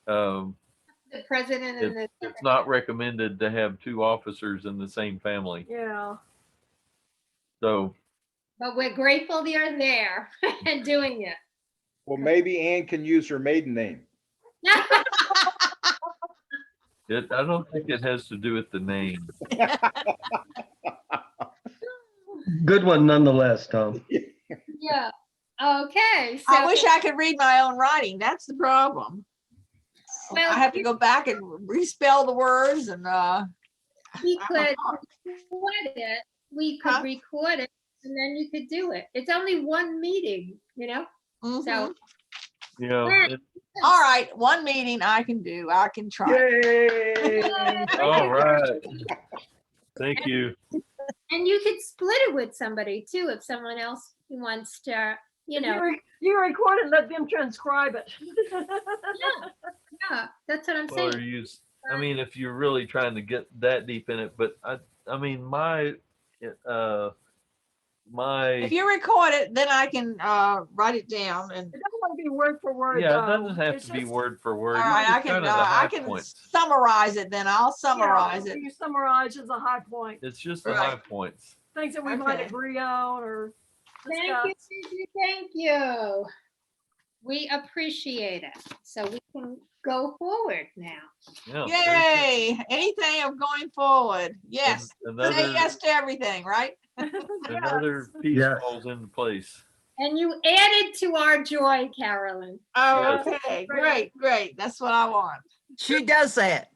the president and the it's not recommended to have two officers in the same family. Yeah. So, but we're grateful they're there and doing it. Well, maybe Ann can use her maiden name. I don't think it has to do with the name. Good one nonetheless, Tom. Yeah. Okay. So I wish I could read my own writing. That's the problem. Well, I have to go back and respell the words and we could record it. We could record it, and then you could do it. It's only one meeting, you know. So Yeah. all right, one meeting I can do. I can try. All right. Thank you. And you could split it with somebody too, if someone else wants to, you know. You record it and let them transcribe it. Yeah, that's what I'm Well, saying. I mean, if you're really trying to get that deep in it, but I mean, my If you record it, then I can write it down and. It doesn't want to be word for word. yeah, it though. doesn't have It's to be just- word for word. All right, I can summarize it. Then I'll summarize it. You summarize as a high point. It's just the high points. Things that we might agree on or Thank you, Susie. Thank you. We appreciate it. So we can go forward now. Yeah. Yay! Anything of going forward. Yes. Say yes to everything, right? Another piece falls into place. And you added to our joy, Carolyn. Oh, okay. Great. That's what I want. She does that.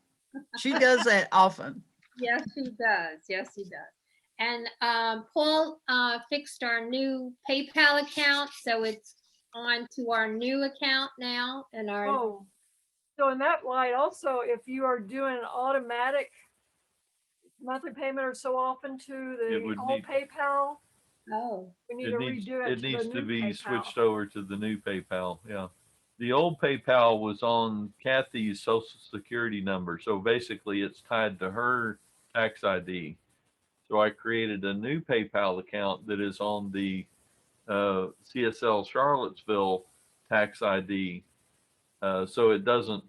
She does that often. Yes, he does. Yes, he does. And Paul fixed our new PayPal account, so it's on to our new account now. And our so in that light, also, if you are doing an automatic monthly payment or so often to the old PayPal, we need to redo it. It needs to be PayPal. switched over to the new PayPal. Yeah. The old PayPal was on Kathy's social security number. So basically it's tied to her tax ID. So I created a new PayPal account that is on the CSL Charlottesville tax ID. So it doesn't,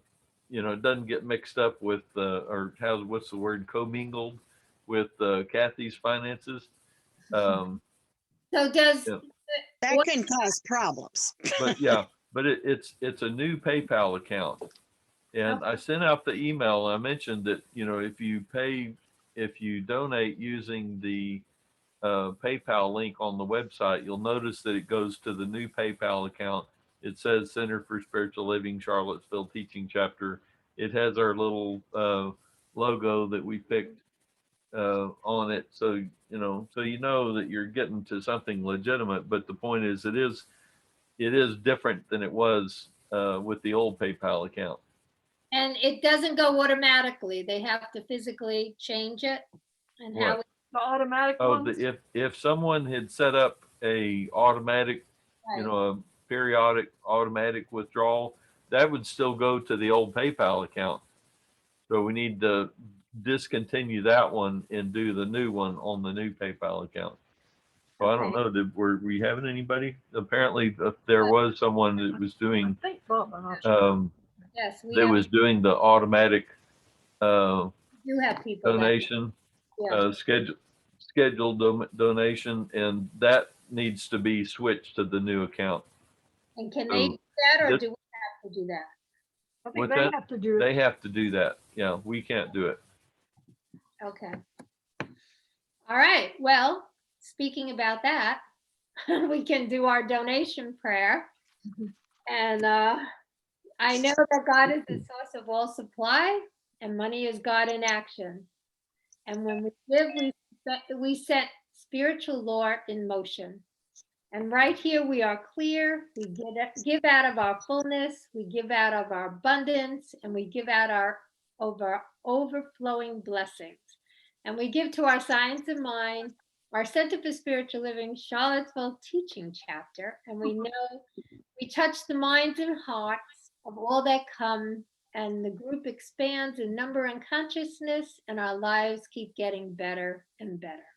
it doesn't get mixed up with, what's the word, commingled with Kathy's finances. So does that can cause problems. But yeah, but it's a new PayPal account. And I sent out the email. I mentioned that, if you donate using the PayPal link on the website, you'll notice that it goes to the new PayPal account. It says Center for Spiritual Living Charlottesville Teaching Chapter. It has our little logo that we picked on it. So, you know that you're getting to something legitimate. But the point is, it is different than it was with the old PayPal account. And it doesn't go automatically. They have to physically change it. And What? how the automatic ones? If someone had set up a automatic, a periodic automatic withdrawal, that would still go to the old PayPal account. So we need to discontinue that one and do the new one on the new PayPal account. So I don't know, were we having anybody? Apparently there was someone that was doing, I think Bob, I'm not sure. Yes, we that was doing the automatic do have people. donation, scheduled donation, and that needs to be switched to the new account. And can So they do that, or this- do we have to do that? I think What's they that? have to do it. They have to do that. Yeah, we can't do it. Okay. All right. Well, speaking about that, we can do our donation prayer. And I know that God is the source of all supply, and money is God in action. And when we give, we set spiritual law in motion. And right here we are clear. We give out of our fullness, we give out of our abundance, and we give out our overflowing blessings. And we give to our Science of Mind, our Center for Spiritual Living, Charlottesville teaching chapter. And we know we touch the minds and hearts of all that come, and the group expands in number and consciousness, and our lives keep getting better and better.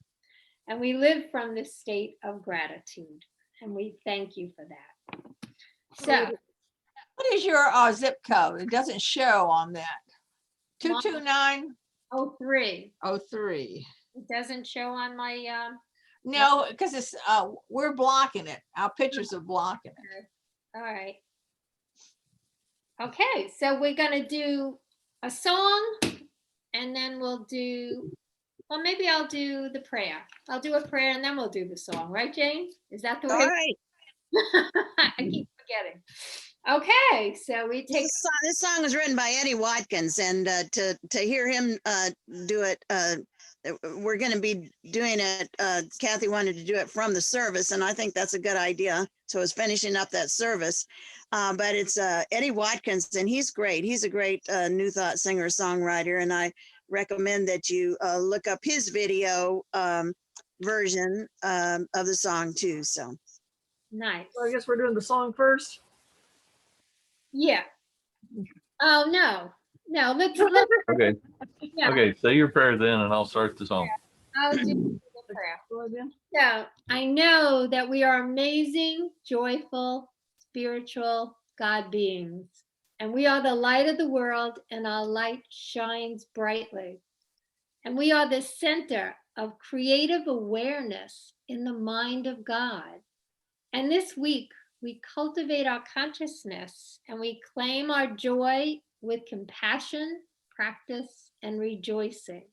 And we live from this state of gratitude, and we thank you for that. So, What is your zip code? It doesn't show on that. 22903. 03. It doesn't show on my. No, because it's we're blocking it. Our pictures are blocking it. All right. Okay, so we're gonna do a song, and then we'll do. Well, maybe I'll do the prayer. I'll do a prayer and then we'll do the song, right, Jane? Is that the way? All right. I keep forgetting. Okay, so we take. This song was written by Eddie Watkins, and to hear him do it, we're going to be doing it. Kathy wanted to do it from the service, and I think that's a good idea. So it's finishing up that service. But it's Eddie Watkins, and he's great. He's a great New Thought singer-songwriter, and I recommend that you look up his video version of the song too. So nice. So I guess we're doing the song first. Yeah. Oh no, let's Okay. yeah. Okay, say your prayer then, and I'll start the song. I'll do the prayer. So I know that we are amazing, joyful, spiritual God beings. And we are the light of the world, and our light shines brightly. And we are the center of creative awareness in the mind of God. And this week, we cultivate our consciousness and we claim our joy with compassion, practice, and rejoicing.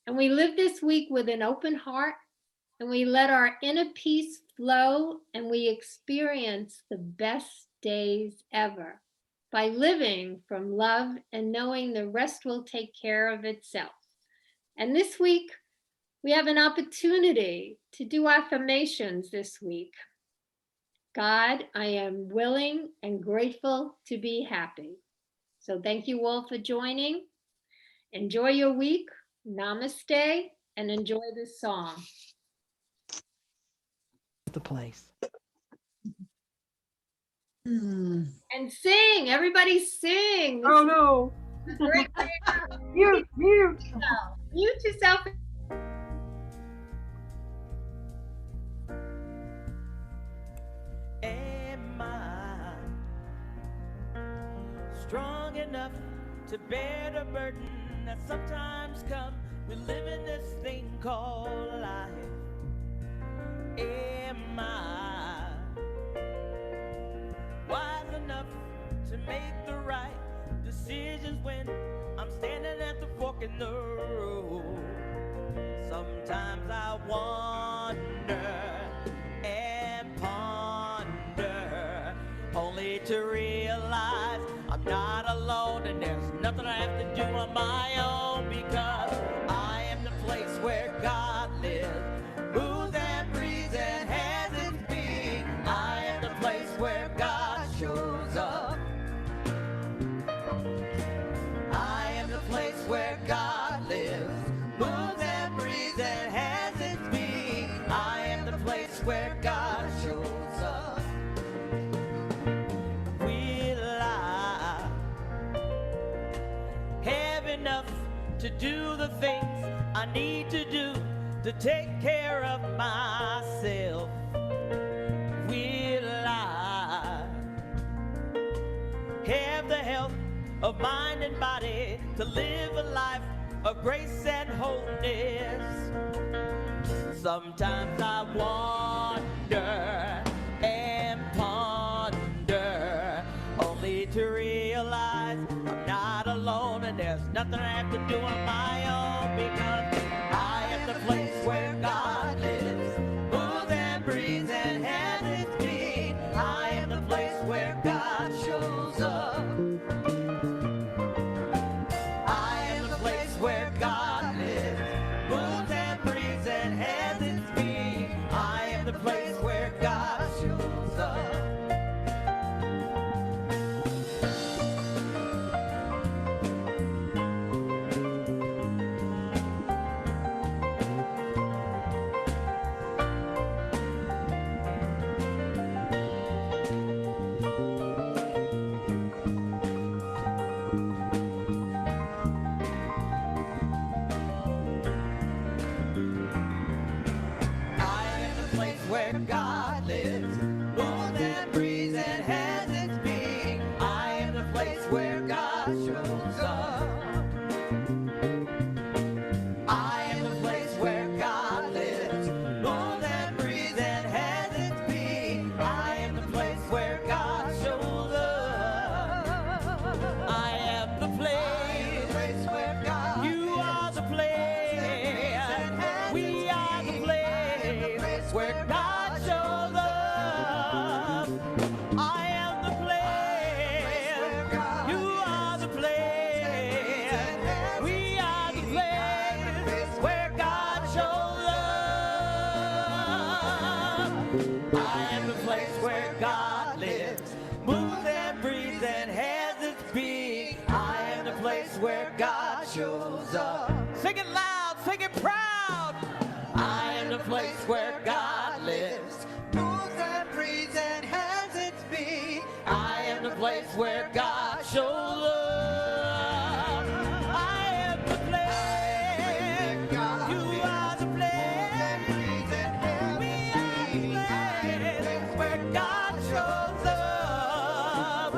And we live this week with an open heart, and we let our inner peace flow, and we experience the best days ever by living from love and knowing the rest will take care of itself. And this week, we have an opportunity to do affirmations this week. God, I am willing and grateful to be happy. So thank you all for joining. Enjoy your week. Namaste, and enjoy this song. The place. And sing, everybody sing. Oh no. Great. Mute. Mute yourself. Am I strong enough to bear the burden that sometimes comes with living this thing called life? Am I wise enough to make the right decisions when I'm standing at the fork in the road? Sometimes I wonder and ponder, only to realize I'm not alone, and there's nothing I have to do on my own, because I am the place where God lives, moves and breathes and has its being. I am the place where God shows up. I am the place where God lives, moves and breathes and has its being. I am the place where God shows up. Will I do the things I need to do to take care of myself? Will I have the health of mind and body to live a life of grace and wholeness? Sometimes I wonder and ponder, only to realize I'm not alone and there's nothing I have to do on my own, because I am the place where God lives, moves and breathes and has its being. I am the place where God shows up. I am the place where God lives, moves and breathes and has its being. I am the place where God shows up. I am the place where God lives, moves and breathes and has its being. I am the place where God shows up. I am the place where God lives, moves and breathes and has its being. I am the place where God shows up. I am the place where God. You are the place. We are the place where God shows up. I am the place. You are the place. We are the place where God shows up. I am the place where God lives, moves and breathes and has its being. I am the place where God shows up. Sing it loud, sing it proud. I am the place where God lives, moves and breathes and has its being. I am the place where God shows up. I am the place. You are the place. We are the place where God shows up.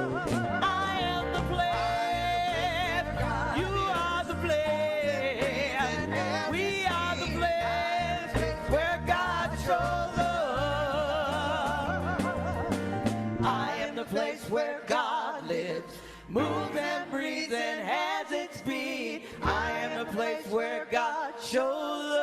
I am the place. You are the place. We are the place where God shows up. I am the place where God lives, moves and breathes and has its being. I am the place where God shows up.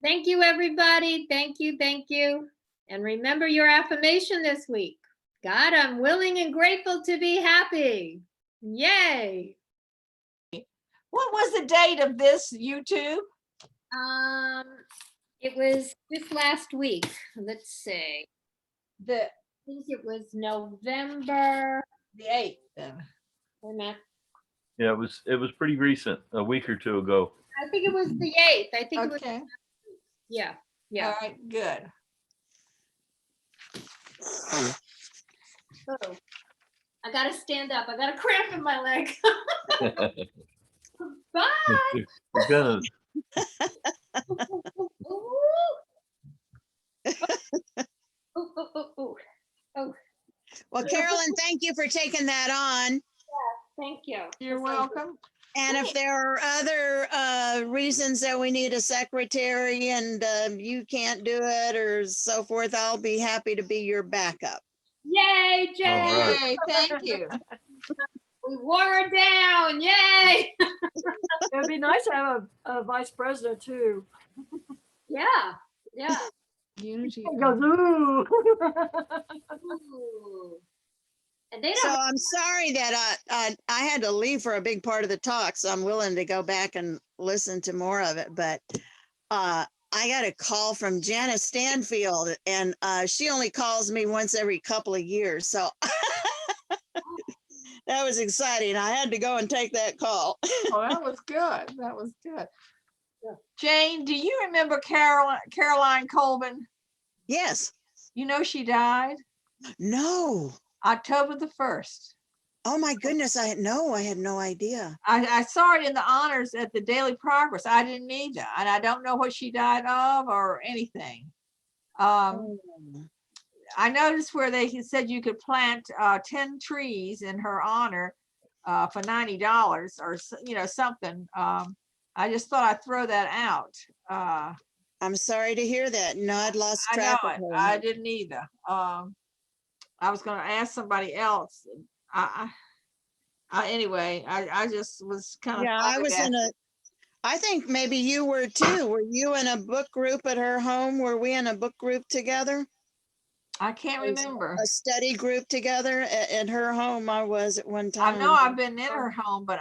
Thank you, everybody. Thank you, thank you. And remember your affirmation this week. God, I'm willing and grateful to be happy. Yay. What was the date of this, YouTube? It was this last week. Let's see. The I think it was November. 8th then. Wait a minute. Yeah, it was pretty recent, a week or two ago. I think it was the 8th. I think it was. Okay. Yeah. Yeah. All right, good. Oh, I gotta stand up. I got a cramp in my leg. Bye. We're gonna. Oh, Well, Carolyn, thank you for taking that on. thank you. You're welcome. And if there are other reasons that we need a secretary and you can't do it or so forth, I'll be happy to be your backup. Yay, Jay. All right. Yay, thank you. We wore her down. Yay. It would be nice to have a vice president too. Yeah. Yeah. Unity. It goes, ooh. Ooh. And they So don't. I'm sorry that I had to leave for a big part of the talk, so I'm willing to go back and listen to more of it. But I got a call from Janice Stanfield, and she only calls me once every couple of years. So that was exciting. I had to go and take that call. Oh, that was good. That was good. Jane, do you remember Caroline Coleman? Yes. You know, she died No. October the 1st. Oh my goodness. I had no idea. I saw it in the honors at the Daily Progress. I didn't either. And I don't know what she died of or anything. Oh. I noticed where they said you could plant 10 trees in her honor for $90 or, you know, something. I just thought I'd throw that out. I'm sorry to hear that. No, I'd lost I know track of it. her. I didn't either. I was going to ask somebody else. Anyway, I just was kind of Yeah, I was in a, I think maybe you were too. Were you in a book group at her home? Were we in a book group together? I can't remember. A study group together at her home. I was at one time. I know I've been in her home, but